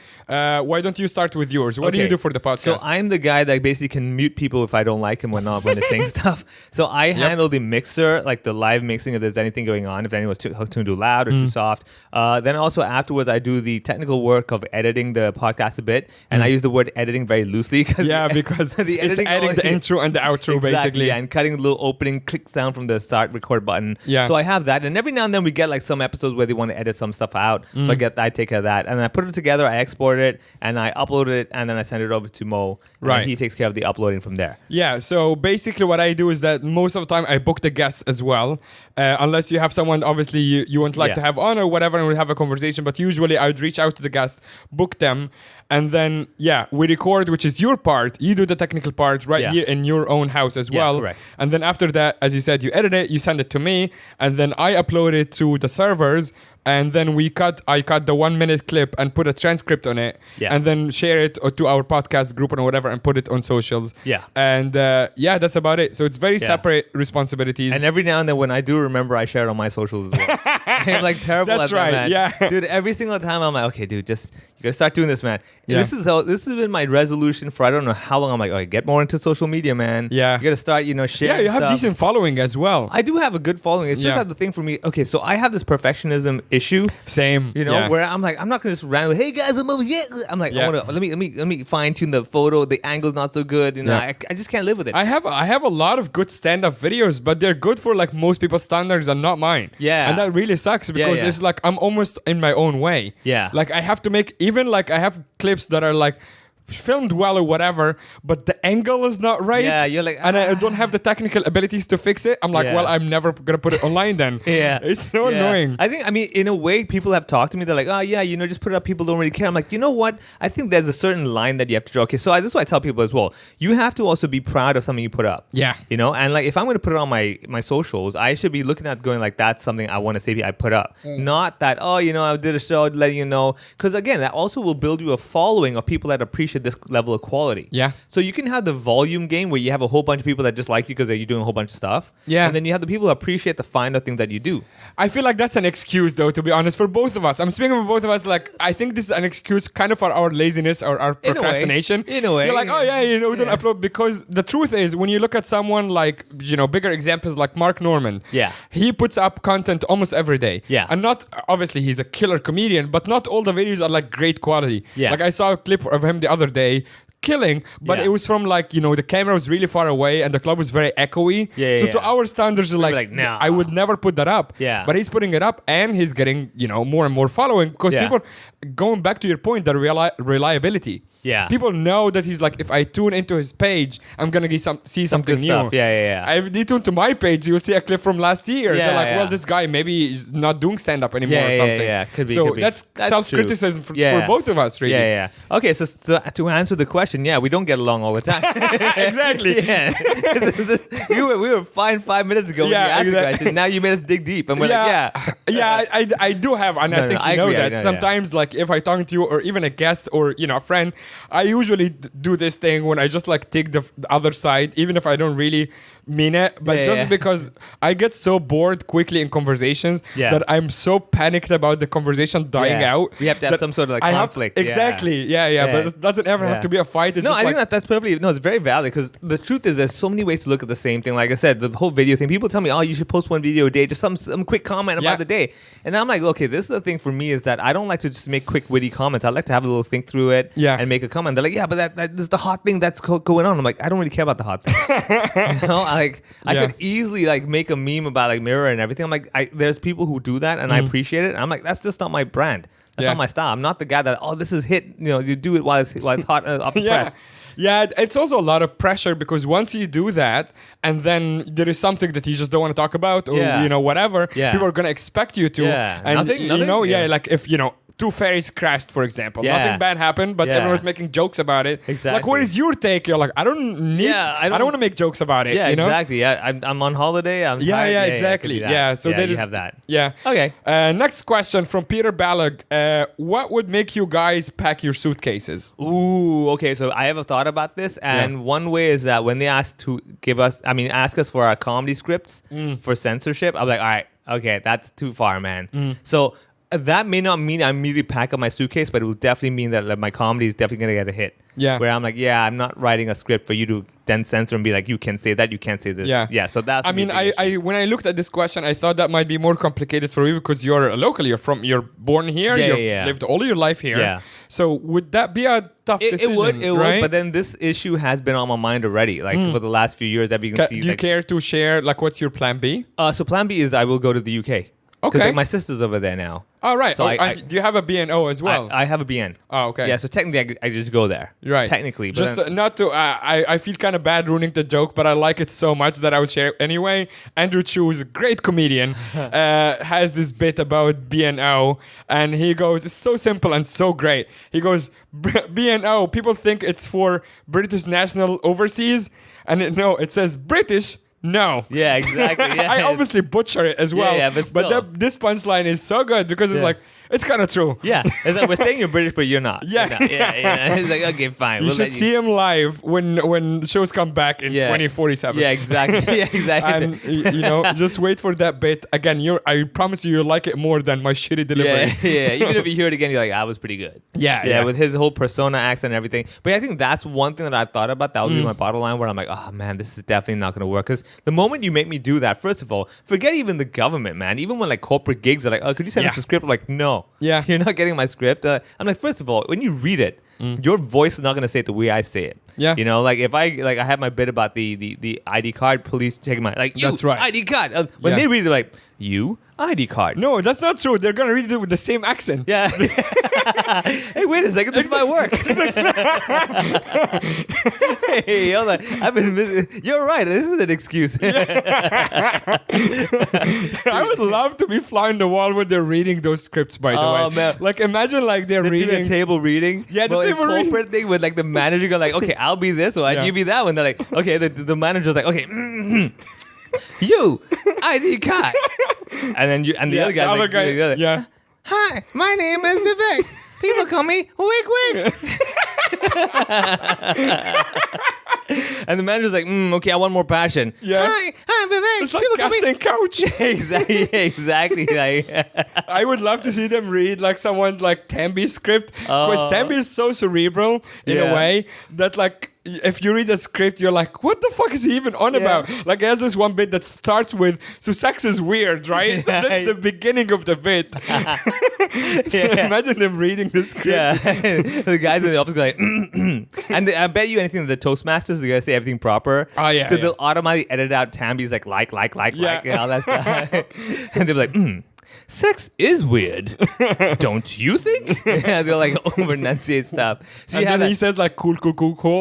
Why don't you start with yours? What do you do for the podcast? So I'm the guy that basically can mute people if I don't like him when they're saying stuff. So I handle the mixer, like the live mixing if there's anything going on, if anyone's too loud or too soft. Then also afterwards, I do the technical work of editing the podcast a bit. And I use the word editing very loosely. Because the editing it's adding the intro and the outro, basically. Yeah, and cutting the little opening click sound from the start record button. Yeah. So I have that. And every now and then we get like some episodes where they want to edit some stuff out. So I take care of that. And then I put it together, I export it, and I upload it, and then I send it over to Mo. And he takes care of the uploading from there. Yeah, so basically what I do is that most of the time I book the guests as well. Unless you have someone obviously you won't like to have on or whatever, and we have a conversation. But usually I would reach out to the guest, book them, and then we record, which is your part. You do the technical part here in your own house as well. Correct. And then after that, as you said, you edit it, you send it to me, and then I upload it to the servers. And then I cut the 1 minute clip and put a transcript on it, and then share it to our podcast group or whatever, and put it on socials. Yeah. And that's about it. So it's very separate responsibilities. And every now and then when I do remember, I share it on my socials as well. I'm like terrible That's at right, that, man. yeah. Dude, every single time I'm like, okay, dude, you gotta start doing this, man. Yeah. This has been my resolution for I don't know how long. I'm like, okay, get more into social media, man. Yeah. You gotta start, sharing. Yeah, you have stuff. decent following as well. I do have a good following. It's just that the thing for me, okay, so I have this perfectionism issue. Same. Where I'm like, I'm not gonna just randomly, hey guys, I'm over here. I'm like, I wanna let me fine tune the photo, the angle's not so good. I just can't live with it. I have a lot of good stand-up videos, but they're good for like most people's standards and not mine. Yeah. And that really sucks because it's like I'm almost in my own way. Yeah. Like I have to make even like I have clips that are like filmed well or whatever, but the angle is not right. Yeah, you're like, and I don't have the technical abilities to fix it. I'm like, well, I'm never gonna put it online then. It's so annoying. I think, in a way, people have talked to me. They're like, oh yeah, just put it up. People don't really care. I'm like, you know what? I think there's a certain line that you have to draw. Okay, so this is what I tell people as well. You have to also be proud of something you put up. Yeah. And like if I'm going to put it on my socials, I should be looking at going like, that's something I want to say I put up. Not that, I did a show letting you know. Because again, that also will build you a following of people that appreciate this level of quality. Yeah. So you can have the volume game where you have a whole bunch of people that just like you because you're doing a whole bunch of stuff. Yeah. And then you have the people who appreciate the finer things that you do. I feel like that's an excuse, though, to be honest, for both of us. I'm speaking for both of us. Like, I think this is an excuse kind of for our laziness or our procrastination. In a way. You're like, oh, we don't upload. Because the truth is, when you look at someone like, bigger examples like Mark Norman, he puts up content almost every day. Yeah. And not, obviously, he's a killer comedian, but not all the videos are like great quality. Yeah. Like, I saw a clip of him the other day, killing, but it was from like, the camera was really far away and the club was very echoey. So to our standards, like no. I would never put that up. Yeah. But he's putting it up and he's getting, more and more following because people, going back to your point, the reliability. Yeah. People know that he's like, if I tune into his page, I'm going to see something new. Stuff. Yeah. If they tune to my page, you'll see a clip from last year. Yeah, They're like, well, this guy maybe is not doing stand-up anymore or something. Yeah. Could be. So that's self-criticism for both of us, really. Yeah. Okay, so to answer the question, we don't get along all the time. Exactly. we were fine 5 minutes ago when you asked the question. Now you made us dig deep. And we're I do have, and I think you know that. Sometimes, like, if I talk to you or even a guest or, a friend, I usually do this thing when I just, like, take the other side, even if I don't really mean it, but because I get so bored quickly in conversations that I'm so panicked about the conversation dying out. We have to have some sort of like conflict. Exactly. But it doesn't ever have to be a fight. It's I think that's perfectly, it's very valid because the truth is there's so many ways to look at the same thing. Like I said, the whole video thing, people tell me, oh, you should post one video a day, just some quick comment about the day. And I'm like, okay, this is the thing for me is that I don't like to just make quick witty comments. I like to have a little think through it and make a comment. They're like, but that is the hot thing that's going on. I'm like, I don't really care about the hot thing. I could easily like make a meme about like Mirror and everything. I'm like, there's people who do that and I appreciate it. And I'm like, that's just not my brand. That's not my style. I'm not the guy that, this is hit. You do it while it's hot off the press. Yeah, it's also a lot of pressure because once you do that and then there is something that you just don't want to talk about or, whatever, people are going to expect you to. Yeah. And, nothing, like if, two ferries crashed, for example. Yeah. Nothing bad happened, but Yeah. everyone was making jokes about it. Exactly. Like, what is your take? You're like, I don't want to make jokes about it. Yeah, you know? exactly. Yeah, I'm on holiday. I'm Yeah, tired. yeah, I could exactly. do that. Yeah, so that you is have that. Yeah. Okay. Next question from Peter Balog. What would make you guys pack your suitcases? Ooh, okay. So I have a thought about this, and one way is that when they ask us for our comedy scripts for censorship, I'm like, all right, okay, that's too far, man. So that may not mean I immediately pack up my suitcase, but it will definitely mean that like, my comedy is definitely gonna get a hit. Yeah. Where I'm like, yeah, I'm not writing a script for you to then censor and be like, you can say that, you can't say this. Yeah. Yeah. So that's. I mean, I when I looked at this question, I thought that might be more complicated for you because you're local. You're born here. Yeah, you've yeah. lived all your life here. Yeah. So would that be a tough decision? It would. Right? But then this issue has been on my mind already, like for the last few years. That you can see. Do you care to share? Like, what's your plan B? So plan B is I will go to the UK. Okay. Like, my sister's over there now. All right. So And do you have a BNO as well? I have a BN. Oh, okay. Yeah, so technically I just go there. Right. Technically. But Just then, not to, I feel kind of bad ruining the joke, but I like it so much that I would share it anyway. Andrew Chu is a great comedian, has this bit about BNO, and he goes, it's so simple and so great. He goes, BNO, people think it's for British National Overseas, and it says British. No. yeah, exactly. Yeah. I obviously butcher it as well. Yeah, but still. this punchline is so good because it's like, it's kind of true. Yeah. It's like we're saying you're British, but you're not. Yeah. You're not. Yeah. It's like, okay, fine. You should see him live when shows come back in 2047. Yeah, exactly. Yeah, exactly. And just wait for that bit. Again, I promise you'll like it more than my shitty delivery. Yeah. Even if you hear it again, you're like, that was pretty good. Yeah. With his whole persona, accent, and everything. But I think that's one thing that I thought about. That would be my bottom line where I'm like, oh man, this is definitely not going to work. Because the moment you make me do that, first of all, forget even the government, man. Even when like corporate gigs are like, oh, could you send us a script? I'm like, no. Yeah. You're not getting my script. I'm like, first of all, when you read it, your voice is not going to say it the way I say it. Yeah. You know, like if I have my bit about the ID card, police taking my, like, you, That's right. ID card. When they read it, they're like, you, ID card. No, that's not true. They're gonna read it with the same accent. Yeah. Hey, wait a second. This might work. Hey, hold on. I've been missing. You're right. This is an excuse. I would love to be fly on the wall when they're reading those scripts, by the way. Oh, man. Like, imagine like they're Doing reading. a table reading. Yeah, the well, table reading. corporate thing with like the manager go like, okay, I'll be this one, Yeah. you be that one. They're like, okay, the manager's like, okay, you ID card, and then you and the other guy's like, the other. Yeah. Hi, my name is Vivek. People call me Wig Wig. And the manager's like, okay, I want more passion. Yeah. Hi, Vivek. It's like People call me casting couch. exactly. Like, I would love to see them read like someone's like Tambi's script because Tambi is so cerebral in a Yeah. way that like if you read a script you're like what the fuck is he even on about? Like he has this one bit that starts with so sex is weird, right? That's the beginning of the bit. Imagine them reading the script. yeah. The guys in the office go like, and I bet you anything that the Toastmasters, they're gonna say everything proper. Oh, yeah, So yeah. they'll automatically edit out Tambi's like, Yeah. and all that stuff. And they'll be like, sex is weird. Don't you think? Yeah, they'll like over enunciate stuff. So And you have then that, he says like cool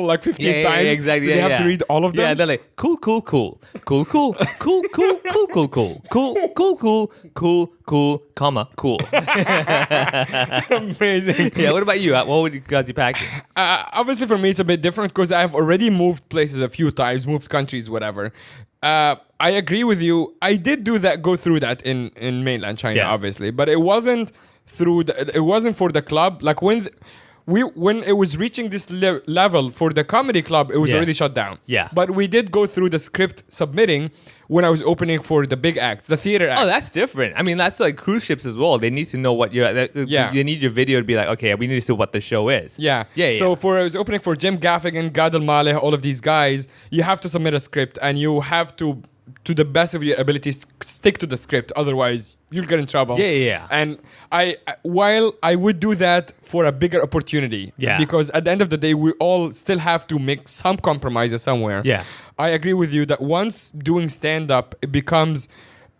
like 15 yeah, times. exactly. So they have to read all of them. Yeah, they're like cool. Comma, cool. Amazing. Yeah, what about you? What would you guys be packing? Obviously, for me, it's a bit different because I've already moved places a few times, moved countries, whatever. I agree with you. I did go through that in mainland China, Yeah. obviously, but it wasn't for the club. Like when it was reaching this level for the comedy club, it was Yeah. already shut down. Yeah. But we did go through the script submitting when I was opening for the big acts, the theater acts. Oh, that's different. I mean, that's like cruise ships as well. They need to know what you're. Yeah. They need your video to be like, okay, we need to see what the show is. Yeah. Yeah. So I was opening for Jim Gaffigan, Gad Elmaleh, all of these guys. You have to submit a script and you have to the best of your abilities, stick to the script. Otherwise, you'll get in trouble. Yeah. And while I would do that for a bigger opportunity, Yeah. because at the end of the day, we all still have to make some compromises somewhere. Yeah. I agree with you that once doing stand-up, it becomes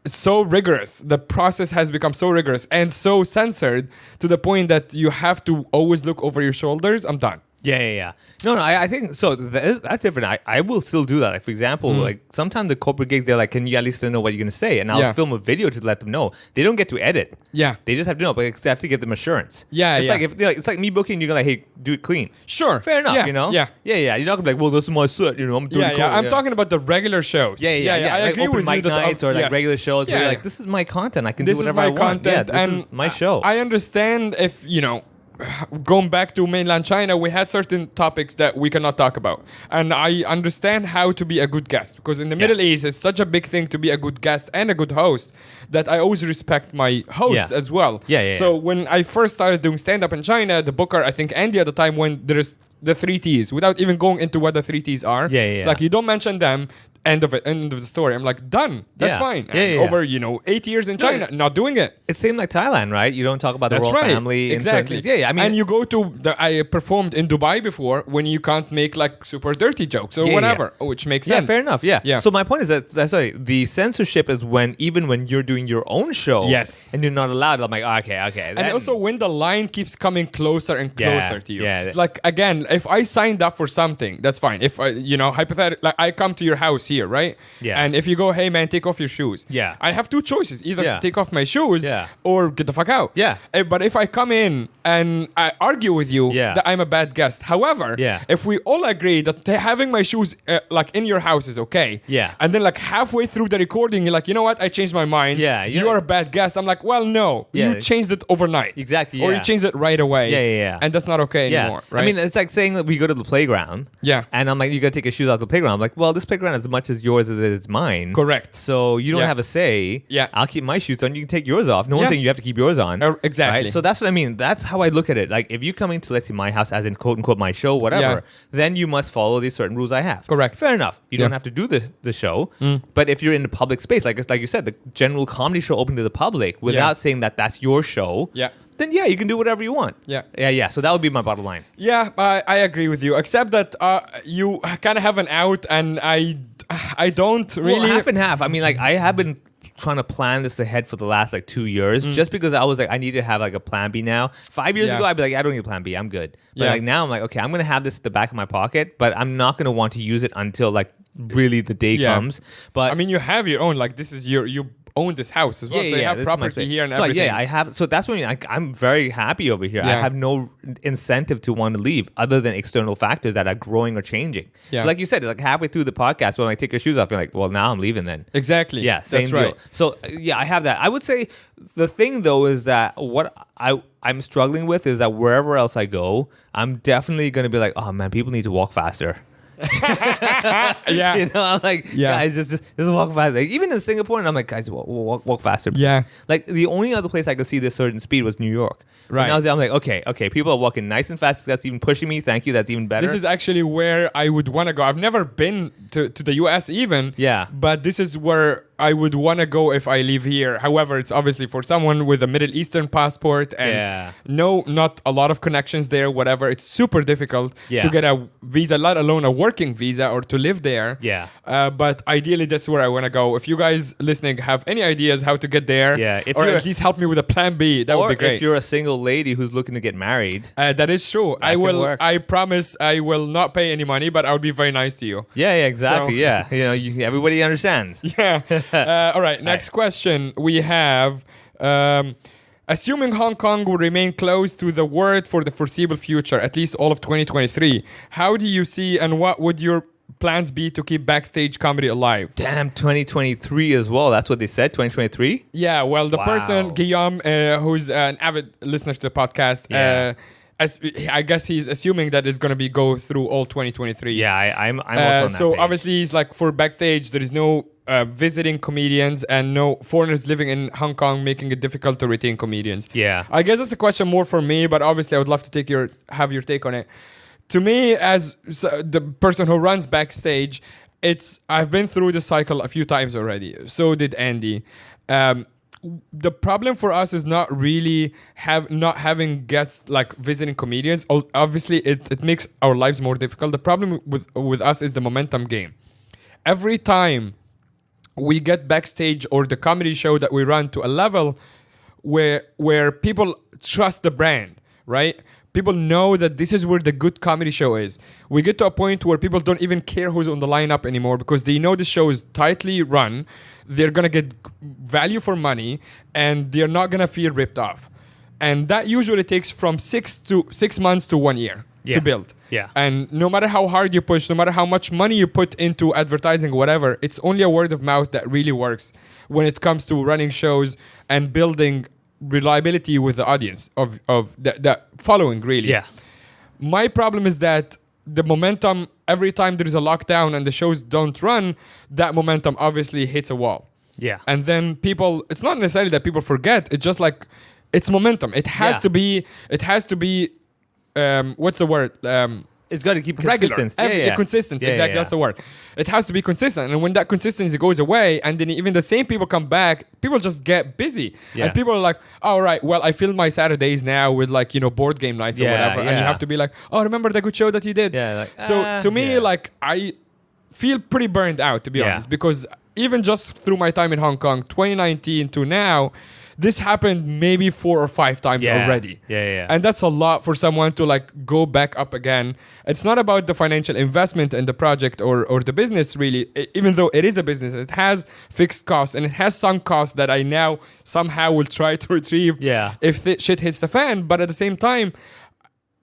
so rigorous. The process has become so rigorous and so censored to the point that you have to always look over your shoulders. I'm done. Yeah. No, I think so. That's different. I will still do that. Like, for example, like sometimes the corporate gigs, they're like, can you at least know what you're going to say? And I'll film a video to let them know. They don't get to edit. Yeah. They just have to know, but I have to give them assurance. Yeah, it's like it's like me booking, you're going to like, hey, do it clean. Sure. Fair enough, Yeah, you know? yeah. You're not going to be like, well, this is my set, you know, I'm doing cool. I'm talking about the regular shows. Yeah. I Like agree open with you mic that nights or like yes. regular shows where Yeah. you're like, this is my content. I can This do is whatever my I want. content Yeah, this and is my show. I understand if, going back to mainland China, we had certain topics that we cannot talk about. And I understand how to be a good guest, because in the Middle East, it's such a big thing to be a good guest and a good host that I always respect my hosts as well. So when I first started doing stand-up in China, the booker, I think Andy at the time, when there's the 3 T's, without even going into what the 3 T's are. Like, you don't mention them. End of the story. I'm like, done. That's fine. Over 8 years in China, not doing it. It's same like Thailand, right? You don't talk about the royal family. Exactly. I mean, and you go to I performed in Dubai before when you can't make like super dirty jokes or whatever, which makes sense. Yeah, fair enough. Yeah. So my point is that the censorship is even when you're doing your own show. Yes. And you're not allowed. I'm like, okay. And also when the line keeps coming closer and closer to you. Yeah. It's like, again, if I signed up for something, that's fine. If I, hypothetically, like I come to your house here, right? Yeah. And if you go, hey man, take off your shoes. Yeah. I have 2 choices: either to take off my shoes, or get the fuck out. Yeah. But if I come in and I argue with you that I'm a bad guest, however, if we all agree that having my shoes like in your house is okay, and then like halfway through the recording, you're like, you know what? I changed my mind. You are a bad guest. I'm like, well, no, you changed it overnight. Exactly. Or you changed it right away. Yeah. And that's not okay anymore. Right. I mean, it's like saying that we go to the playground. Yeah. And I'm like, you gotta take your shoes out of the playground. I'm like, well, this playground is as much as yours as it is mine. Correct. So you don't have a say. Yeah. I'll keep my shoes on. You can take yours off. No one's saying you have to keep yours on. Exactly. Right? So that's what I mean. That's how I look at it. Like, if you come into, let's say, my house, as in quote unquote my show, whatever, then you must follow these certain rules I have. Correct. Fair enough. You don't have to do the show. But if you're in the public space, like you said, the general comedy show open to the public without saying that that's your show. Then you can do whatever you want. Yeah. So that would be my bottom line. Yeah, I agree with you. Except that you kind of have an out, and I don't really. Well, half and half. I mean, like, I have been trying to plan this ahead for the last like 2 years, just because I was like, I need to have like a plan B now. 5 years ago, I'd be like, I don't need a plan B. I'm good. But like now, I'm like, okay, I'm gonna have this at the back of my pocket, but I'm not gonna want to use it until like really the day comes. But I mean, you have your own. Like, this is you own this house as well, so you have property here and everything. I have. So that's when I'm very happy over here. I have no incentive to want to leave other than external factors that are growing or changing. So like you said, like halfway through the podcast, when I take your shoes off, you're like, well, now I'm leaving then. Exactly. Yeah, same that's deal. right. So I have that. I would say the thing though is that what I'm struggling with is that wherever else I go, I'm definitely going to be like, oh man, people need to walk faster. I'm like, guys, just walk faster. Like, even in Singapore, and I'm like, guys, walk faster. Yeah. Like, the only other place I could see this certain speed was New York. Right. And I was there, I'm like, okay, people are walking nice and fast. That's even pushing me. Thank you. That's even better. This is actually where I would want to go. I've never been to the US even. Yeah. But this is where I would want to go if I live here. However, it's obviously for someone with a Middle Eastern passport and not a lot of connections there, whatever. It's super difficult to get a visa, let alone a working visa or to live there. Yeah. But ideally, that's where I want to go. If you guys listening have any ideas how to get there, or at least help me with a plan B, that would be great. If you're a single lady who's looking to get married. That is true. I will. Work. I promise I will not pay any money, but I'll be very nice to you. Yeah, exactly. So, everybody understands. Yeah. All right. Next question we have. Assuming Hong Kong will remain closed to the world for the foreseeable future, at least all of 2023, how do you see and what would your plans be to keep Backstage Comedy alive? Damn, 2023 as well. That's what they said, 2023? Yeah, well, the person, Guillaume, who's an avid listener to the podcast, I guess he's assuming that it's going to be go through all 2023. Yeah, I'm also on that So page. obviously, he's like, for Backstage, there is no visiting comedians and no foreigners living in Hong Kong, making it difficult to retain comedians. Yeah. I guess that's a question more for me, but obviously I would love to have your take on it. To me, as the person who runs Backstage, I've been through the cycle a few times already. So did Andy. The problem for us is not really not having guests like visiting comedians. Obviously, it makes our lives more difficult. The problem with us is the momentum game. Every time we get Backstage or the comedy show that we run to a level where people trust the brand, right? People know that this is where the good comedy show is. We get to a point where people don't even care who's on the lineup anymore because they know the show is tightly run. They're going to get value for money and they're not going to feel ripped off. And that usually takes from 6 months to 1 year to build. Yeah. And no matter how hard you push, no matter how much money you put into advertising, whatever, it's only a word of mouth that really works when it comes to running shows and building reliability with the audience of the following, really. Yeah. My problem is that the momentum, every time there is a lockdown and the shows don't run, that momentum obviously hits a wall. Yeah. And then people, it's not necessarily that people forget, it's just like, it's momentum. It has to be, what's the word? It's got to keep regular. consistency. Consistency, exactly. That's the word. It has to be consistent. And when that consistency goes away, and then even the same people come back, people just get busy. Yeah. And people are like, all right, well, I fill my Saturdays now with like, board game nights or whatever. And you have to be like, oh, remember the good show that you did? Yeah. Like, so to me, like, I feel pretty burned out, to be honest, because even just through my time in Hong Kong, 2019 to now, this happened maybe 4 or 5 times already. Yeah. And that's a lot for someone to like go back up again. It's not about the financial investment in the project or the business really, even though it is a business. It has fixed costs and it has sunk costs that I now somehow will try to retrieve if the shit hits the fan. But at the same time,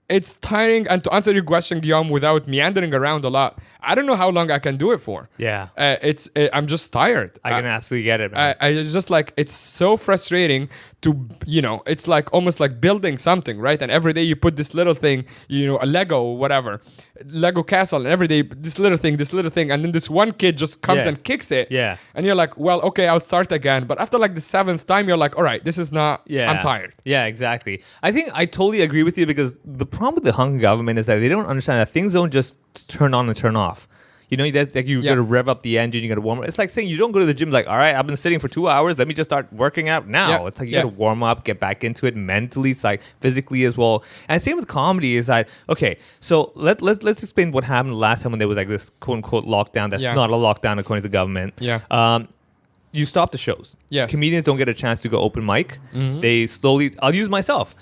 it's tiring. And to answer your question, Guillaume, without meandering around a lot, I don't know how long I can do it for. Yeah. I'm just tired. I can absolutely get it, man. I just like, it's so frustrating to, it's like almost like building something, right? And every day you put this little thing, a Lego or whatever, Lego castle, and every day this little thing, and then this one kid just comes and kicks it. Yeah. And you're like, well, okay, I'll start again. But after like the 7th time, you're like, all right, this is not, I'm tired. Yeah, exactly. I think I totally agree with you because the problem with the Hong Kong government is that they don't understand that things don't just turn on and turn off. That's like you got to rev up the engine, you got to warm up. It's like saying you don't go to the gym like, all right, I've been sitting for 2 hours, let me just start working out now. Yeah. It's like you got to warm up, get back into it mentally, physically as well. And same with comedy is that, okay, so let's explain what happened last time when there was like this quote unquote lockdown that's not a lockdown according to the government. Yeah. You stop the shows. Yes. Comedians don't get a chance to go open mic. They slowly, I'll use myself.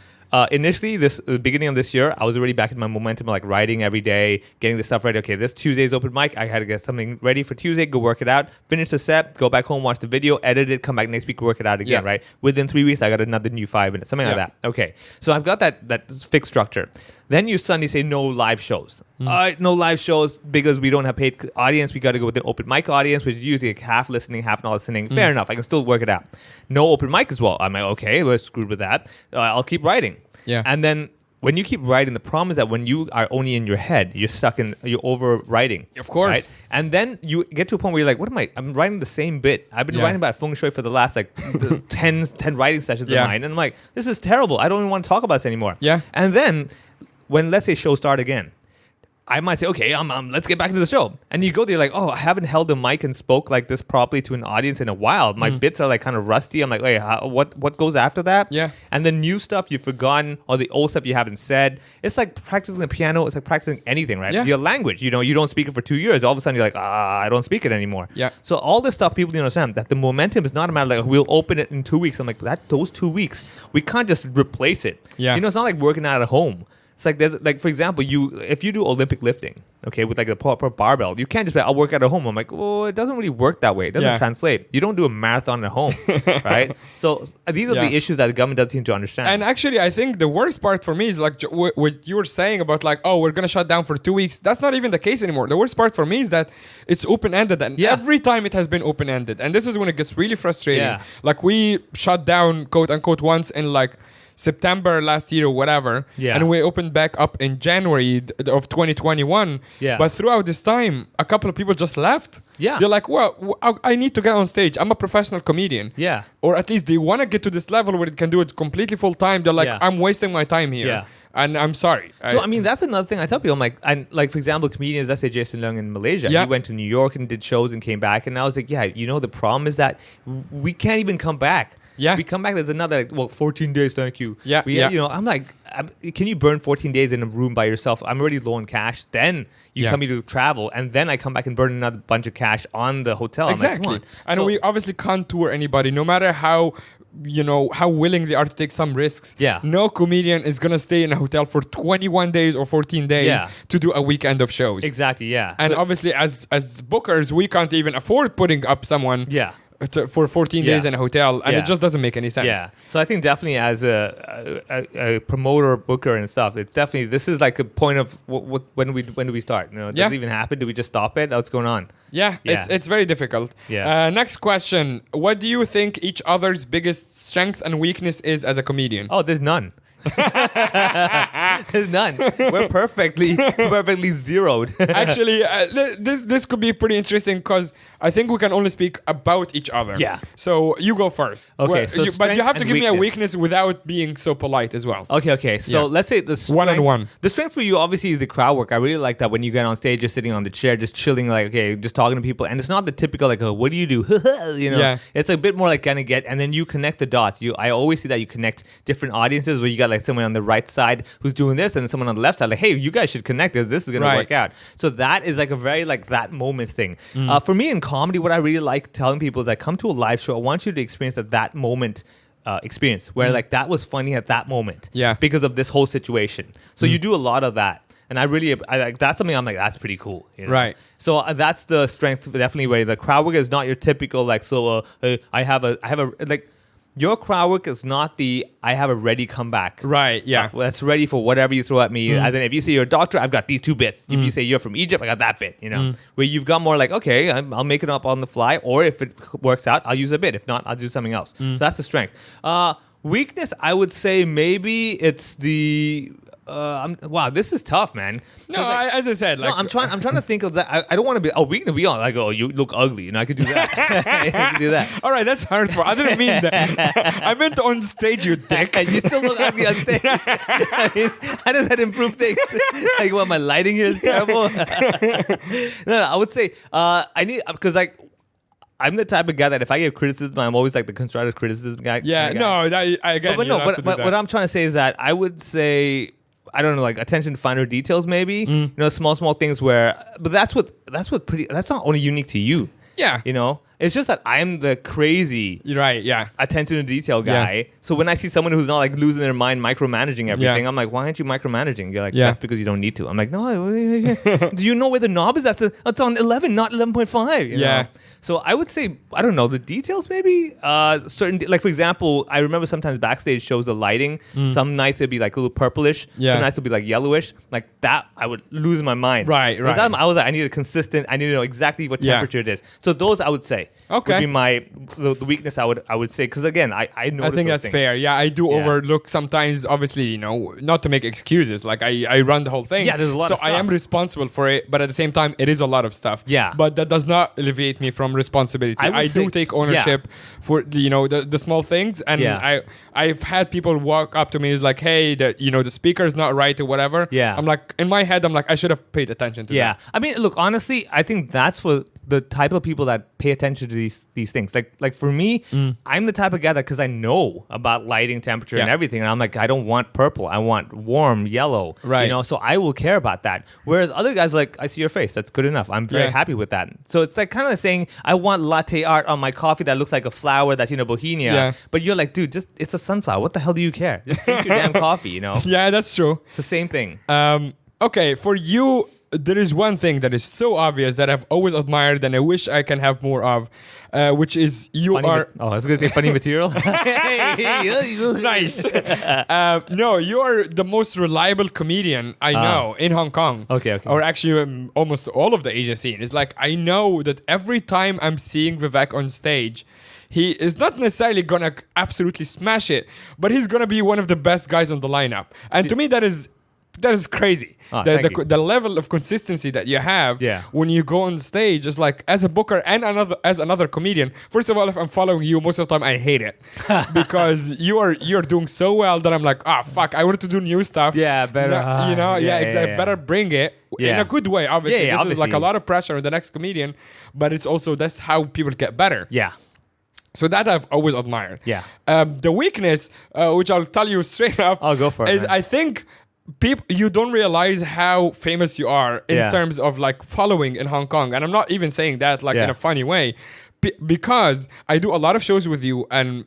Initially, the beginning of this year, I was already back in my momentum, like writing every day, getting the stuff ready. Okay, this Tuesday's open mic. I had to get something ready for Tuesday, go work it out, finish the set, go back home, watch the video, edit it, come back next week, work it out again, right? Within 3 weeks, I got another new 5 minutes, something like that. Okay, so I've got that fixed structure. Then you suddenly say no live shows. All right, no live shows because we don't have paid audience. We got to go with an open mic audience, which is usually like half listening, half not listening. Fair enough. I can still work it out. No open mic as well. I'm like, okay, we're screwed with that. I'll keep writing. Yeah. And then when you keep writing, the problem is that when you are only in your head, you're overwriting. Of course. Right? And then you get to a point where you're like, I'm writing the same bit. I've been writing about feng shui for the last 10 writing sessions of mine. And I'm like, this is terrible. I don't even want to talk about this anymore. Yeah. And then when, let's say, shows start again, I might say, okay, let's get back into the show. And you go there like, oh, I haven't held a mic and spoke like this properly to an audience in a while. My bits are like kind of rusty. I'm like, wait, what goes after that? Yeah. And the new stuff you've forgotten or the old stuff you haven't said. It's like practicing the piano. It's like practicing anything, right? Yeah. Your language, you don't speak it for 2 years. All of a sudden you're like, I don't speak it anymore. Yeah. So all this stuff people need to understand that the momentum is not a matter like, we'll open it in 2 weeks. I'm like, those 2 weeks, we can't just replace it. Yeah. It's not like working out at home. It's like there's like, for example, if you do Olympic lifting, okay, with like a proper barbell, you can't just be like, I'll work out at home. I'm like, well, it doesn't really work that way. It doesn't translate. You don't do a marathon at home, right? So these are the issues that the government doesn't seem to understand. And actually, I think the worst part for me is like what you were saying about like, oh, we're gonna shut down for 2 weeks. That's not even the case anymore. The worst part for me is that it's open-ended, and every time it has been open-ended, and this is when it gets really frustrating. Yeah. Like we shut down, quote unquote, once in like September last year or whatever, and we opened back up in January of 2021. Yeah. But throughout this time, a couple of people just left. Yeah. They're like, well, I need to get on stage. I'm a professional comedian. Yeah. Or at least they want to get to this level where they can do it completely full time. They're like, I'm wasting my time here. Yeah. And I'm sorry. So, I mean, that's another thing I tell people. I'm like, for example, comedians, let's say Jason Leung in Malaysia. He went to New York and did shows and came back. And I was like, the problem is that we can't even come back. Yeah. We come back, there's another, 14 days, thank you. Yeah. I'm like, can you burn 14 days in a room by yourself? I'm already low on cash. Then you tell me to travel, and then I come back and burn another bunch of cash on the hotel. Exactly. I'm like, and we obviously can't tour anybody, no matter how how willing they are to take some risks. Yeah. No comedian is gonna stay in a hotel for 21 days or 14 days to do a weekend of shows. Exactly. Yeah. And obviously, as bookers, we can't even afford putting up someone. For 14 days in a hotel, and it just doesn't make any sense. Yeah. So I think definitely as a promoter, booker, and stuff, it's definitely, this is like a point of when do we start? Does it even happen? Do we just stop it? What's going on? Yeah. It's very difficult. Yeah. Next question: what do you think each other's biggest strength and weakness is as a comedian? Oh, there's none. There's none. We're perfectly zeroed. Actually, this could be pretty interesting because I think we can only speak about each other. Yeah. So you go first. Okay. But you have to give me a weakness without being so polite as well. Okay. So let's say the strength, one-on-one. The strength for you obviously is the crowd work. I really like that when you get on stage, just sitting on the chair, just chilling, like just talking to people, and it's not the typical like, what do you do? It's a bit more like gonna get, and then you connect the dots. I always see that you connect different audiences where you got like someone on the right side who's doing this, and then someone on the left side, like, hey, you guys should connect this is gonna work out. So that is like a very like that moment thing. For me in comedy, what I really like telling people is, I come to a live show, I want you to experience that moment experience where like that was funny at that moment, because of this whole situation. So you do a lot of that. And I like, that's something I'm like, that's pretty cool. Right. So that's the strength, definitely, where the crowd work is not your typical like, so I have a like, your crowd work is not I have a ready comeback. Right, yeah. That's ready for whatever you throw at me. As in, if you say you're a doctor, I've got these 2 bits. If you say you're from Egypt, I got that bit, Where you've got more like, okay, I'll make it up on the fly, or if it works out, I'll use a bit. If not, I'll do something else. So that's the strength. Weakness, I would say maybe it's the... wow, this is tough, man. No, as I said, like, no, I'm trying to think of that. I don't want to be. Oh, we can be on. Like, oh, you look ugly. I could do that. I could do that. All right, that's hurtful. I didn't mean that. I ment on stage, you dick. You still look ugly on stage. I mean, how does that improve things? Like, what, my lighting here is terrible. No, I would say I need, because like, I'm the type of guy that if I give criticism, I'm always like the constructive criticism guy. Yeah, no, again, but what I'm trying to say is that I would say, I don't know, like attention to finer details, maybe. Small things where, but that's not only unique to you. Yeah. It's just that I'm the crazy, right? Yeah, attention to detail guy. Yeah. So when I see someone who's not like losing their mind, micromanaging everything, I'm like, why aren't you micromanaging? You're like, that's because you don't need to. I'm like, no. Do you know where the knob is? That's on 11, not 11.5. You know? So I would say, I don't know, the details maybe. Like for example, I remember sometimes backstage shows the lighting. Some nights it'd be like a little purplish. Some nights it'd be like yellowish. Like that, I would lose my mind. Right. I was like, I need a consistent. I need to know exactly what temperature it is. So those I would say. Would be the weakness I would say, because again I think that's fair. Yeah, I do overlook sometimes, obviously, not to make excuses, like I run the whole thing. Yeah, there's a lot of stuff. I am responsible for it, but at the same time it is a lot of stuff. Yeah. But that does not alleviate me from responsibility. I do take ownership for the small things, and I've had people walk up to me is like, hey, the speaker is not right or whatever. Yeah. I'm like, in my head, I'm like, I should have paid attention to that. Yeah. I mean, look, honestly, I think that's for the type of people that pay attention to these things. Like for me, I'm the type of guy that, because I know about lighting, temperature, and everything, and I'm like, I don't want purple, I want warm yellow. Right. So I will care about that. Whereas other guys, like, I see your face, that's good enough. I'm very happy with that. So it's like kind of saying, I want latte art on my coffee that looks like a flower that's Bohemia. Yeah. But you're like, dude, it's a sunflower. What the hell do you care? Just drink your damn coffee. Yeah, that's true. It's the same thing. Okay, for you, there is one thing that is so obvious that I've always admired and I wish I can have more of, which is I was going to say funny material. Nice. No, you are the most reliable comedian I know in Hong Kong. Okay. Or actually almost all of the Asia scene. It's like, I know that every time I'm seeing Vivek on stage, he is not necessarily going to absolutely smash it, but he's going to be one of the best guys on the lineup. And to me, that is crazy. The level of consistency that you have when you go on stage is like, as a booker and as another comedian. First of all, if I'm following you, most of the time I hate it because you're doing so well that I'm like, fuck, I wanted to do new stuff. Yeah, better. Exactly. Better bring it in a good way. Obviously, this is like a lot of pressure on the next comedian, but it's also that's how people get better. Yeah. So that I've always admired. Yeah. The weakness, which I'll tell you straight up, I'll go for it, is man. I think people, you don't realize how famous you are in terms of like following in Hong Kong. And I'm not even saying that like in a funny way, because I do a lot of shows with you, and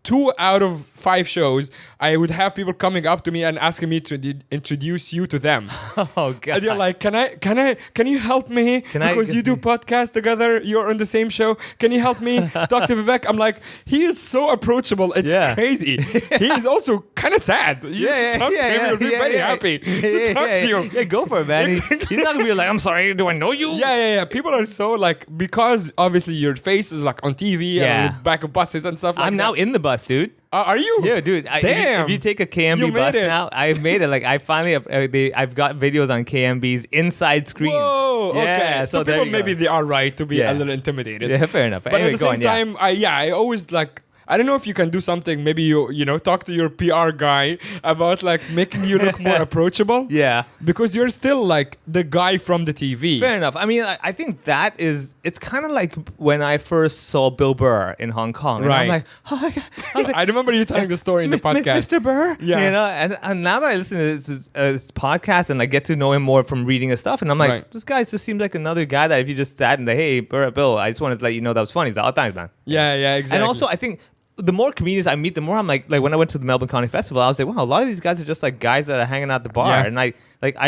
2 out of 5 shows, I would have people coming up to me and asking me to introduce you to them. Oh God! And they're like, can you help me? Because you do podcasts together, you're on the same show. Can you help me talk to Vivek? I'm like, he is so approachable. It's crazy. He is also kind of sad. You just talk to him, you'll be very happy to talk to you. Yeah, go for it, man. He's not gonna be like, I'm sorry, do I know you? Yeah. People are so like, because obviously your face is like on TV and on the back of buses and stuff like that. I'm now in the bus, dude. Are you? Yeah, dude. Damn. If you take a KMB bus now, I've made it. Like I finally have. I've got videos on KMB's inside screens. Whoa. Yeah, Okay. So people maybe go. they are right to be a little intimidated. Yeah, fair enough. But anyway, at the same time, I always like. I don't know if you can do something. Maybe you know talk to your PR guy about like making you look more approachable. Yeah, because you're still like the guy from the TV. Fair enough. I mean, I think that is. It's kind of like when I first saw Bill Burr in Hong Kong. And Right. I'm like, oh my God. I was like, I remember you telling the story in the podcast. Mr. Burr. Yeah. You know, and now that I listen to this podcast and I get to know him more from reading his stuff, and I'm like, this guy just seems like another guy that if you just sat and like, hey, Bill, I just wanted to let you know that was funny. He's like, oh, thanks, man. Yeah, exactly. And also, I think the more comedians I meet, the more I'm like when I went to the Melbourne Comedy Festival, I was like, wow, a lot of these guys are just like guys that are hanging out at the bar. And I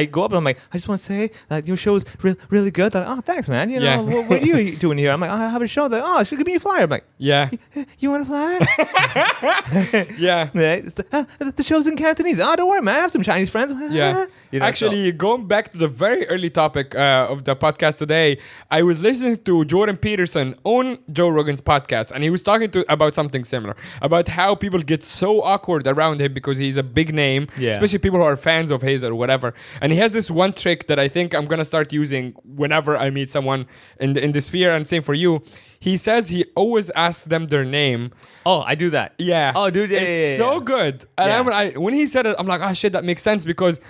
go up and I'm like, I just want to say that your show is really good. They're like, oh, thanks, man. You know, what are you doing here? I'm like, oh, I have a show. They're like, oh, should give me a flyer. I'm like, yeah. You want a flyer? Yeah. The show's in Cantonese. Oh, don't worry, man. I have some Chinese friends. Yeah. You know, actually, going back to the very early topic of the podcast today, I was listening to Jordan Peterson on Joe Rogan's podcast, and he was talking about something similar, about how people get so awkward around him because he's a big name, especially people who are fans of his or whatever. And he has this one trick that I think I'm going to start using whenever I meet someone in the sphere, and same for you. He says he always asks them their name. Oh, I do that. Yeah. Oh, dude, it's so good. And when he said it, I'm like, oh shit, that makes sense, because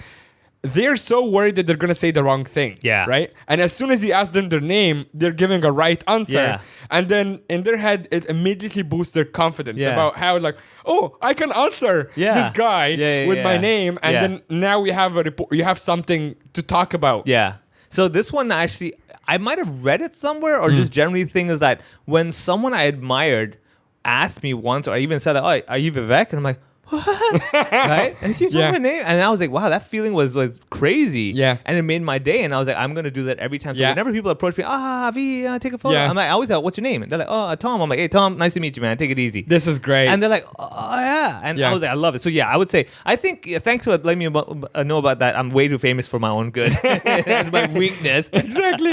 they're so worried that they're going to say the wrong thing. Yeah. Right? And as soon as he asks them their name, they're giving a right answer. Yeah. And then in their head, it immediately boosts their confidence about how like, oh, I can answer this guy with my name. And then now we have a report. You have something to talk about. Yeah. So this one actually, I might have read it somewhere, or just generally the thing is that when someone I admired asked me once, or even said, oh, are you Vivek? And I'm like, what? Right? And she told my name, and I was like, wow, that feeling was crazy. Yeah. And it made my day, and I was like, I'm gonna do that every time. So whenever people approach me, V, take a photo. I'm like, I always like, what's your name? And they're like, oh, Tom. I'm like, hey, Tom, nice to meet you, man. Take it easy. This is great. And they're like, oh yeah. And I was like, I love it. So yeah, I would say, I think thanks for letting me know about that. I'm way too famous for my own good. That's my weakness. Exactly.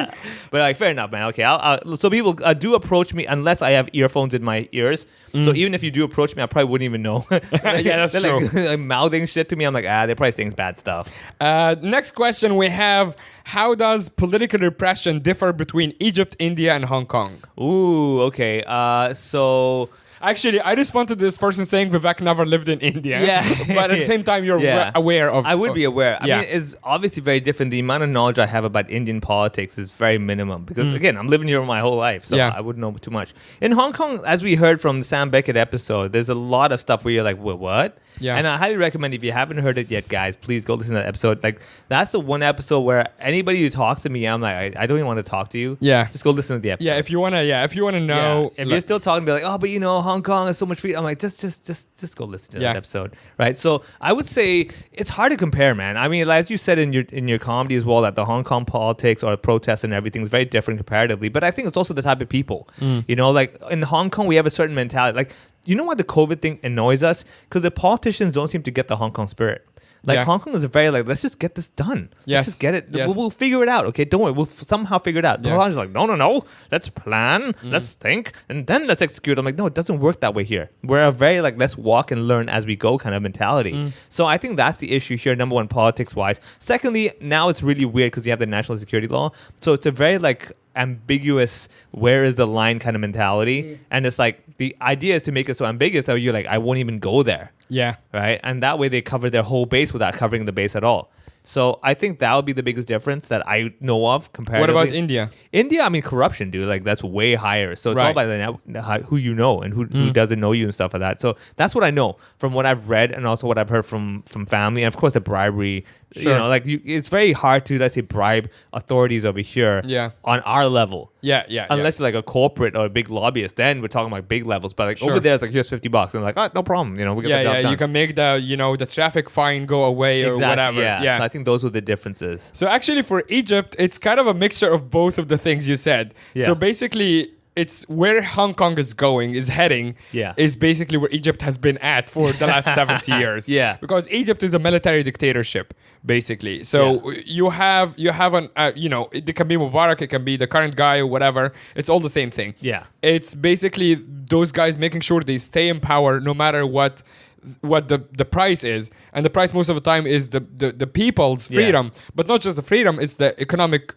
But like, fair enough, man. Okay, so people do approach me unless I have earphones in my ears. So even if you do approach me, I probably wouldn't even know. Yeah, that's they're true. like mouthing shit to me. I'm like, they're probably saying bad stuff. Next question we have: how does political repression differ between Egypt, India, and Hong Kong? Ooh, okay. So actually, I respond to this person saying Vivek never lived in India. Yeah. But at the same time, you're aware of. I would be aware. I Yeah. mean, it's obviously very different. The amount of knowledge I have about Indian politics is very minimum because, again, I'm living here my whole life, so I wouldn't know too much. In Hong Kong, as we heard from the Sam Beckett episode, there's a lot of stuff where you're like, what? Yeah. And I highly recommend, if you haven't heard it yet, guys, please go listen to that episode. Like, that's the one episode where anybody who talks to me, I'm like, I don't even want to talk to you. Yeah. Just go listen to the episode. Yeah, if you wanna know. If you're still talking, be like, oh, but you know, Hong Kong is so much free. I'm like, just go listen to that episode, right? So I would say it's hard to compare, man. I mean, as you said in your comedy as well, that the Hong Kong politics or protests and everything is very different comparatively. But I think it's also the type of people. You know, like in Hong Kong, we have a certain mentality. Like, you know why the COVID thing annoys us? Because the politicians don't seem to get the Hong Kong spirit. Like, Hong Kong is very like, let's just get this done. Yes. Let's just get it. Yes. We'll figure it out, okay? Don't worry. We'll somehow figure it out. The Hong Kong's like, no. Let's plan. Let's think. And then let's execute. I'm like, no, it doesn't work that way here. We're a very like, let's walk and learn as we go kind of mentality. So I think that's the issue here, number one, politics-wise. Secondly, now it's really weird because you have the national security law. So it's a very like ambiguous, where is the line kind of mentality. And it's like, the idea is to make it so ambiguous that you're like, I won't even go there. Yeah. Right? And that way they cover their whole base without covering the base at all. So I think that would be the biggest difference that I know of What comparatively. about India? India, I mean, corruption, dude. Like that's way higher. So it's all Right. about who you know and who doesn't know you and stuff like that. So that's what I know from what I've read and also what I've heard from family. And of course, the bribery. Sure. You know, like it's very hard to, let's say, bribe authorities over here Yeah. on our level. Yeah. Unless you're like a corporate or a big lobbyist, then we're talking like big levels. But like Sure. over there, it's like here's $50, and like, oh, no problem. You know, we get the job Yeah. done. You can make the traffic fine go away or whatever. Yeah. So I think those were the differences. So actually, for Egypt, it's kind of a mixture of both of the things you said. Yeah. So basically, it's where Hong Kong is heading. Yeah. Is basically where Egypt has been at for the last 70 years. Yeah. Because Egypt is a military dictatorship, basically. So you have an it can be Mubarak, it can be the current guy or whatever. It's all the same thing. Yeah. It's basically those guys making sure they stay in power no matter what the price is, and the price most of the time is the people's freedom, but not just the freedom, it's the economic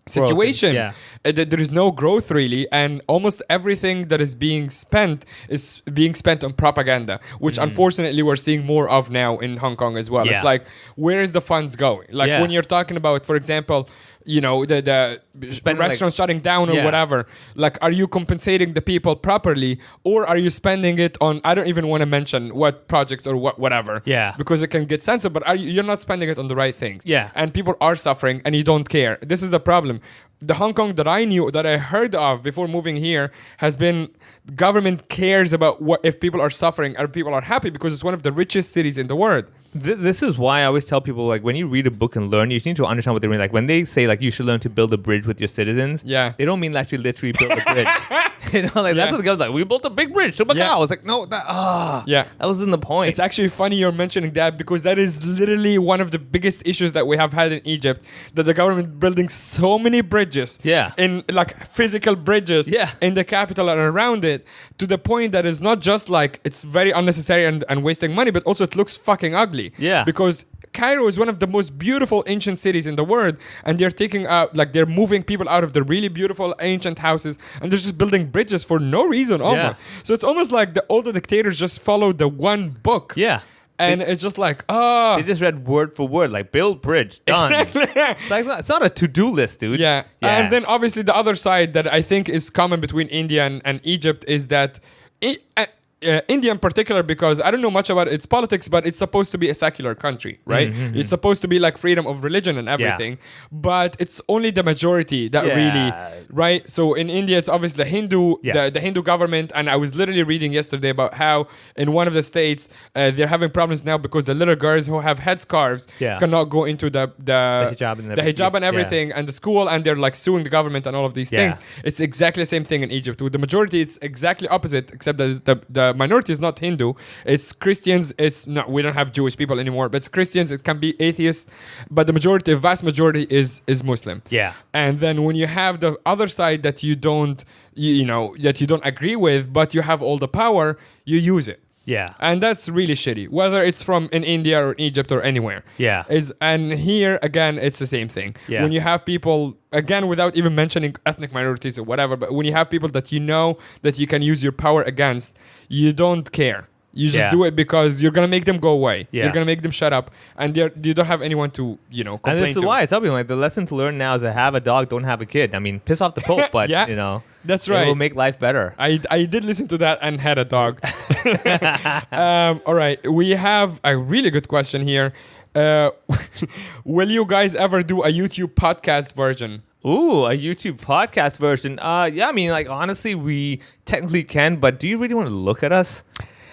situation. Yeah. There is no growth really, and almost everything that is being spent on propaganda, which unfortunately we're seeing more of now in Hong Kong as well. Yeah. It's like, where is the funds going? Like when you're talking about, for example, the restaurant shutting down or whatever, like, are you compensating the people properly, or are you spending it on, I don't even want to mention what projects or whatever, because it can get censored, but you're not spending it on the right things, and people are suffering and you don't care. This is the problem. The Hong Kong that I knew, that I heard of before moving here, has been government cares about what if people are suffering or people are happy, because it's one of the richest cities in the world. This is why I always tell people, like, when you read a book and learn, you need to understand what they mean. Like when they say like you should learn to build a bridge with your citizens, they don't mean actually literally build a bridge. You know, like that's what the guy's like. We built a big bridge to Macau. I was like, no, that wasn't the point. It's actually funny you're mentioning that, because that is literally one of the biggest issues that we have had in Egypt, that the government building so many bridges, in like physical bridges, in the capital and around it, to the point that it's not just like it's very unnecessary and wasting money, but also it looks fucking ugly. Because Cairo is one of the most beautiful ancient cities in the world, and they're taking out, like, they're moving people out of the really beautiful ancient houses, and they're just building bridges for no reason almost. So it's almost like all the dictators just follow the one book. And it's just like, they just read word for word, like build bridge, done. Exactly. It's not a to-do list, dude. And then obviously the other side that I think is common between India and Egypt is that India in particular, because I don't know much about its politics, but it's supposed to be a secular country, right? It's supposed to be like freedom of religion and everything, but it's only the majority that really, right? So in India, it's obviously the Hindu government, and I was literally reading yesterday about how in one of the states they're having problems now because the little girls who have headscarves cannot go into the hijab and everything and the school, and they're like suing the government and all of these things. It's exactly the same thing in Egypt. With the majority, it's exactly opposite, except that the minority is not Hindu, it's Christians. It's not, we don't have Jewish people anymore, but it's Christians. It can be atheists, but the vast majority is Muslim. And then when you have the other side that you don't agree with, but you have all the power, you use it. And that's really shitty, whether it's from in India or Egypt or anywhere. And here again, it's the same thing. When you have people, again, without even mentioning ethnic minorities or whatever, but when you have people that you know that you can use your power against, you don't care. You just do it because you're gonna make them go away. You're gonna make them shut up, and you don't have anyone to complain to. And this is why I tell people, like, the lesson to learn now is to have a dog, don't have a kid. I mean, piss off the Pope, but that's right. It will make life better. I did listen to that and had a dog. All right, we have a really good question here. Will you guys ever do a YouTube podcast version? Ooh, a YouTube podcast version. I mean, like, honestly, we technically can, but do you really want to look at us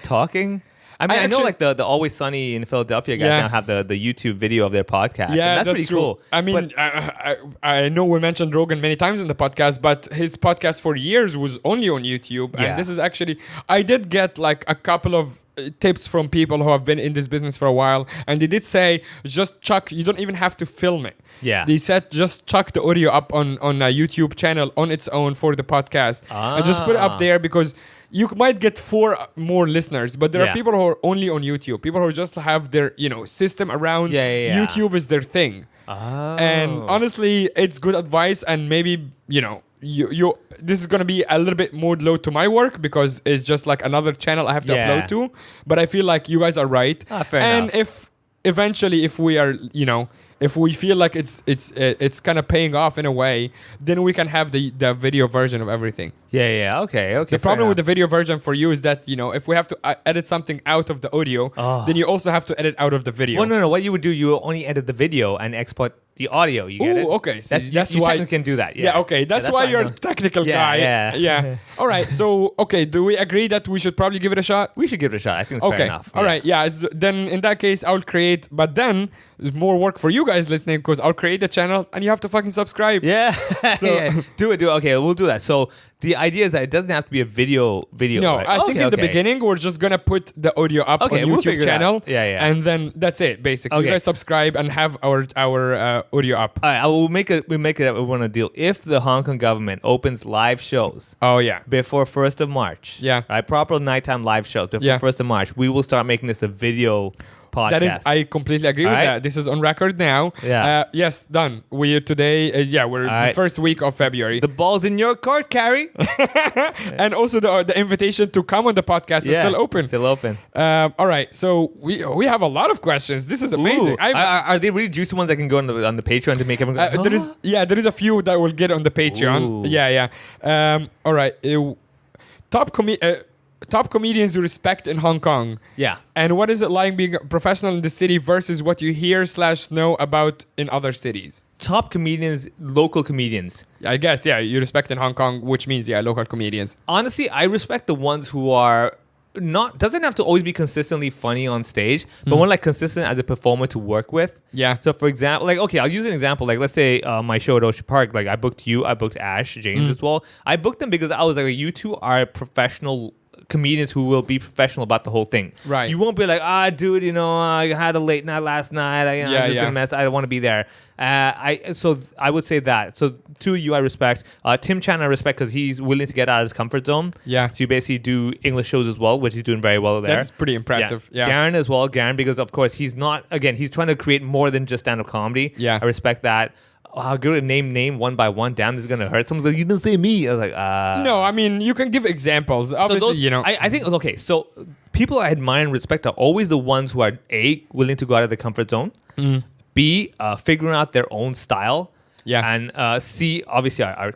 talking? I mean, I know like the Always Sunny in Philadelphia guys now have the YouTube video of their podcast. Yeah, that's pretty true. cool. I mean, I know we mentioned Rogan many times in the podcast, but his podcast for years was only on YouTube. And this is actually, I did get like a couple of tips from people who have been in this business for a while, and they did say, just chuck, you don't even have to film it. They said just chuck the audio up on a YouTube channel on its own for the podcast and just put it up there, because you might get 4 more listeners, but there are people who are only on YouTube, people who just have their system around YouTube is their thing. And honestly, it's good advice, and maybe you this is gonna be a little bit more load to my work because it's just like another channel I have to upload to, but I feel like you guys are right. Fair enough. If eventually, if we are, if we feel like it's kind of paying off in a way, then we can have the video version of everything. Yeah. Okay. The problem with the video version for you is that, if we have to edit something out of the audio, then you also have to edit out of the video. Well, no. What you would do, you will only edit the video and export the audio. You get it? Okay. So that's you why you can do that. Yeah. Okay. That's why you're a technical guy. Yeah. All right. So, okay. Do we agree that we should probably give it a shot? We should give it a shot. I think it's fair enough. All right. Yeah. Then in that case, I'll create. But then there's more work for you guys listening because I'll create a channel and you have to fucking subscribe. Yeah. So do it. Okay, we'll do that. So the idea is that it doesn't have to be a video. No, right? I think in the beginning we're just gonna put the audio up on YouTube channel. Yeah. And then that's it. Basically, you guys subscribe and have our audio up. All right, I will make it. We make it. We want to deal. If the Hong Kong government opens live shows. Oh yeah. Before 1st of March. Yeah. Right. Proper nighttime live shows before 1st of March. We will start making this a video podcast. That is, I completely agree with that. This is on record now. Yeah. Yes, done. We're today. We're the first week of February. The ball's in your court, Carrie. And also the invitation to come on the podcast is still open. Still open. All right. So we have a lot of questions. This is amazing. Are they really juicy ones that can go on the Patreon to make everyone go? There is a few that will get on the Patreon. Ooh. Yeah. All right. Top comedians you respect in Hong Kong. Yeah. And what is it like being a professional in the city versus what you hear / know about in other cities? Top comedians, local comedians. I guess, you respect in Hong Kong, which means, local comedians. Honestly, I respect the ones who are doesn't have to always be consistently funny on stage, but more like consistent as a performer to work with. Yeah. So for example, I'll use an example. Let's say my show at Ocean Park, I booked you, I booked Ash, James as well. I booked them because I was like, you two are professional comedians who will be professional about the whole thing. Right. You won't be like, dude, I had a late night last night. I'm just gonna mess. I don't want to be there. So I would say that. So two, you I respect. Tim Chan I respect because he's willing to get out of his comfort zone. Yeah. So you basically do English shows as well, which he's doing very well there. That's pretty impressive. Yeah. Garen as well. Garen, because of course he's not. Again, he's trying to create more than just stand-up comedy. Yeah. I respect that. I'll give it a name one by one. Damn, this is gonna hurt. Someone's like, you didn't say me. I was like, No, I mean, you can give examples. Obviously, I think, okay, so people I admire and respect are always the ones who are A, willing to go out of their comfort zone, B, figuring out their own style, and C, obviously are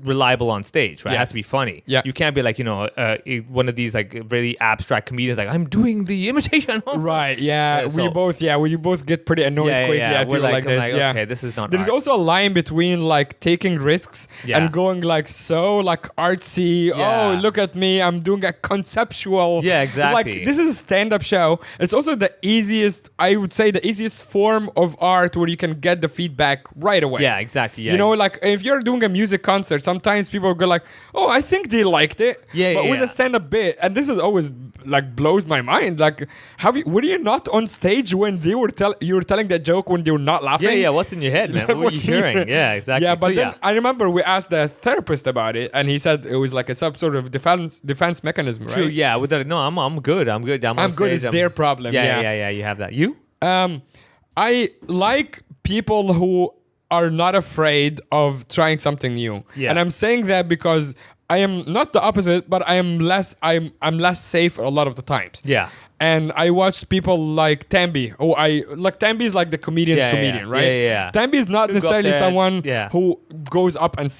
reliable on stage, right? It has to be funny. Yeah. You can't be like, one of these like really abstract comedians like, I'm doing the imitation. Right, yeah. We both get pretty annoyed quickly at people like this. Okay, this is not There's art. also a line between taking risks and going so artsy. Yeah. Oh, look at me, I'm doing a conceptual. Yeah, exactly. It's this is a stand-up show. It's also the easiest, I would say, the easiest form of art where you can get the feedback right away. Yeah, exactly. Yeah. If you're doing a music concert, sometimes people go oh, I think they liked it. But with a stand-up bit, and this is always blows my mind. Were you not on stage when they were you were telling that joke when they were not laughing? Yeah. What's in your head, man? What were you hearing? Yeah, exactly. Yeah, but then I remember we asked the therapist about it, and he said it was some sort of defense mechanism, right? True. Yeah. I'm good. I'm good. I'm good. It's their problem. Yeah. You have that. You? I like people who are not afraid of trying something new. Yeah. And I'm saying that because I am not the opposite, but I'm less safe a lot of the times. Yeah. And I watch people like Tambi. Tambi is the comedian's comedian, right? Yeah. Tambi is not necessarily someone who goes up and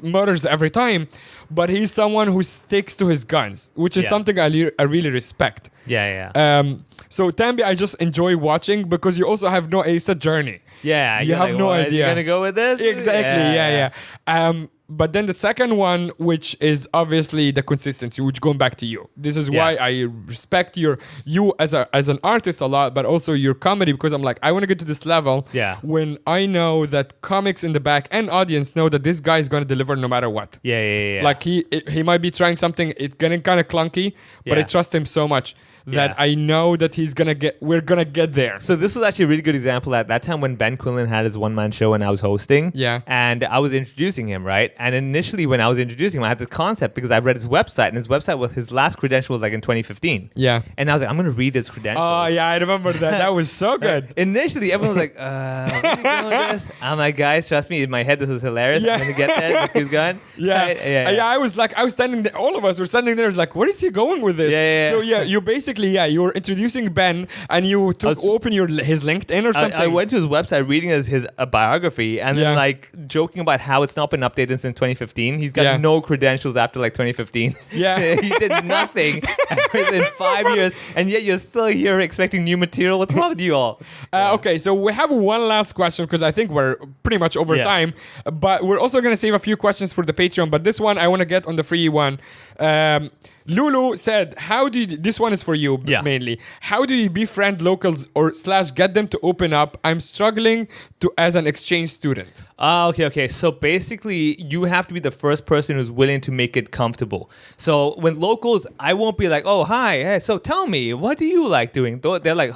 murders every time, but he's someone who sticks to his guns, which is something I really respect. Yeah. So Tambi, I just enjoy watching because you also have it's a journey. Yeah, you have no idea. You're gonna go with this? Exactly. Yeah. But then the second one, which is obviously the consistency, which going back to you. This is why I respect you as an artist a lot, but also your comedy, because I'm I want to get to this level when I know that comics in the back and audience know that this guy is going to deliver no matter what. Yeah. He might be trying something, it's getting kind of clunky, but I trust him so much that I know that we're gonna get there. So this was actually a really good example at that time when Ben Quinlan had his one-man show and I was hosting. Yeah. And I was introducing him, right? And initially, when I was introducing him, I had this concept because I read his website, and his website was his last credential was like in 2015. Yeah. And I was like, I'm going to read his credentials. Oh, yeah, I remember that. That was so good. Initially, everyone was like, what are you doing with this? I'm like, guys, trust me, in my head, this was hilarious. Yeah. I'm going to get there. This keeps going. Yeah. Right? Yeah. I was standing there, all of us were standing there, I was like, where is he going with this? Yeah. So you basically, you were introducing Ben, and you open his LinkedIn or something. I went to his website reading his biography, and then like joking about how it's not been updated since 2015. He's got no credentials after like 2015. Yeah. He did nothing in 5 years, and yet you're still here expecting new material. What's wrong with you all? Okay, so we have one last question because I think we're pretty much over time, but we're also going to save a few questions for the Patreon, but this one I want to get on the free one. Lulu said, this one is for you mainly. How do you befriend locals or / get them to open up? I'm struggling as an exchange student. Okay. So basically, you have to be the first person who's willing to make it comfortable. So when locals, I won't be like, oh, hi, hey, so tell me, what do you like doing? They're like,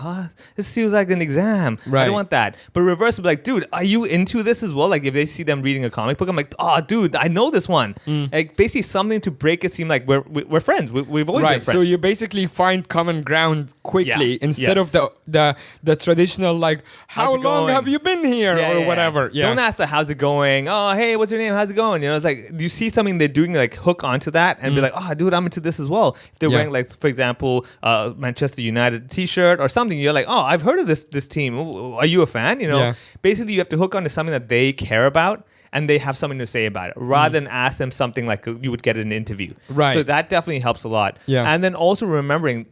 this feels like an exam. Right. I don't want that. But reverse will be like, dude, are you into this as well? Like if they see them reading a comic book, I'm like, oh, dude, I know this one. Like basically something to break it seem like we're friends. We've always been friends. So you basically find common ground quickly instead of the traditional like, how long have you been here or whatever. Yeah. Don't ask the how's it going. Oh, hey, what's your name? How's it going? It's like you see something they're doing, like hook onto that and be like, oh, dude, I'm into this as well. If they're wearing like, for example, Manchester United T-shirt or something, you're like, oh, I've heard of this team. Are you a fan? Basically, you have to hook onto something that they care about, and they have something to say about it, rather than ask them something like you would get in an interview. Right. So that definitely helps a lot. Yeah. And then also remembering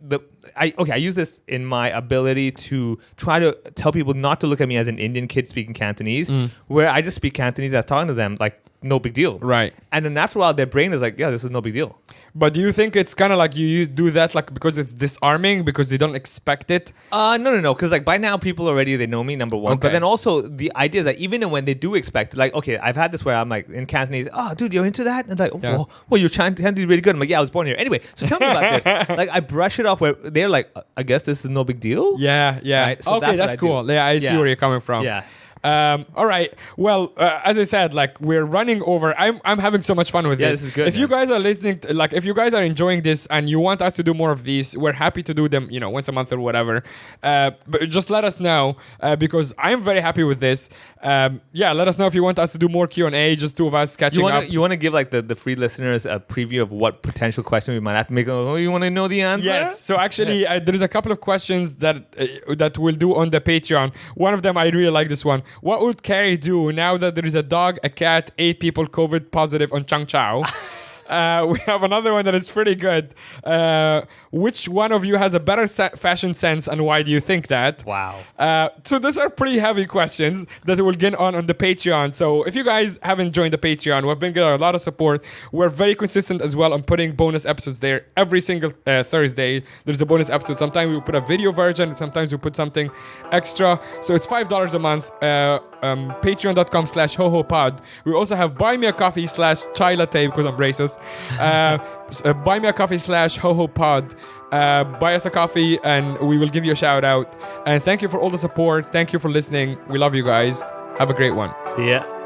I use this in my ability to try to tell people not to look at me as an Indian kid speaking Cantonese, where I just speak Cantonese as talking to them like no big deal. Right. And then after a while, their brain is like, yeah, this is no big deal. But do you think it's kind of like you do that like because it's disarming because they don't expect it? No. Because like by now people already, they know me, number one. Okay. But then also the idea is that even when they do expect it, like, okay, I've had this where I'm like in Cantonese, oh, dude, you're into that? And like, well, you're Cantonese really good. I'm like, yeah, I was born here. Anyway, so tell me about this. Like I brush it off where they're like, I guess this is no big deal. Yeah. Right? So okay, that's cool. Yeah, I see where you're coming from. Yeah. All right. Well, as I said, like we're running over. I'm having so much fun with this. This is good. If you guys are listening, if you guys are enjoying this and you want us to do more of these, we're happy to do them. Once a month or whatever. But just let us know because I'm very happy with this. Let us know if you want us to do more Q&A. Just two of us catching up. You want to give like the free listeners a preview of what potential question we might have to make. Oh, you want to know the answer? Yes. So actually, there's a couple of questions that we'll do on the Patreon. One of them, I really like this one. What would Carrie do now that there is a dog, a cat, 8 people COVID positive on Changchao? We have another one that is pretty good. Which one of you has a better fashion sense and why do you think that? Wow. So these are pretty heavy questions that we'll get on the Patreon. So if you guys haven't joined the Patreon, we've been getting a lot of support. We're very consistent as well on putting bonus episodes there. Every single Thursday, there's a bonus episode. Sometimes we put a video version. Sometimes we put something extra. So it's $5 a month. Patreon.com/HoHoPod. We also have Buy Me a Coffee /Chai Latte because I'm racist. Buy Me a Coffee /HoHoPod. Buy us a coffee and we will give you a shout out. And thank you for all the support. Thank you for listening. We love you guys. Have a great one. See ya.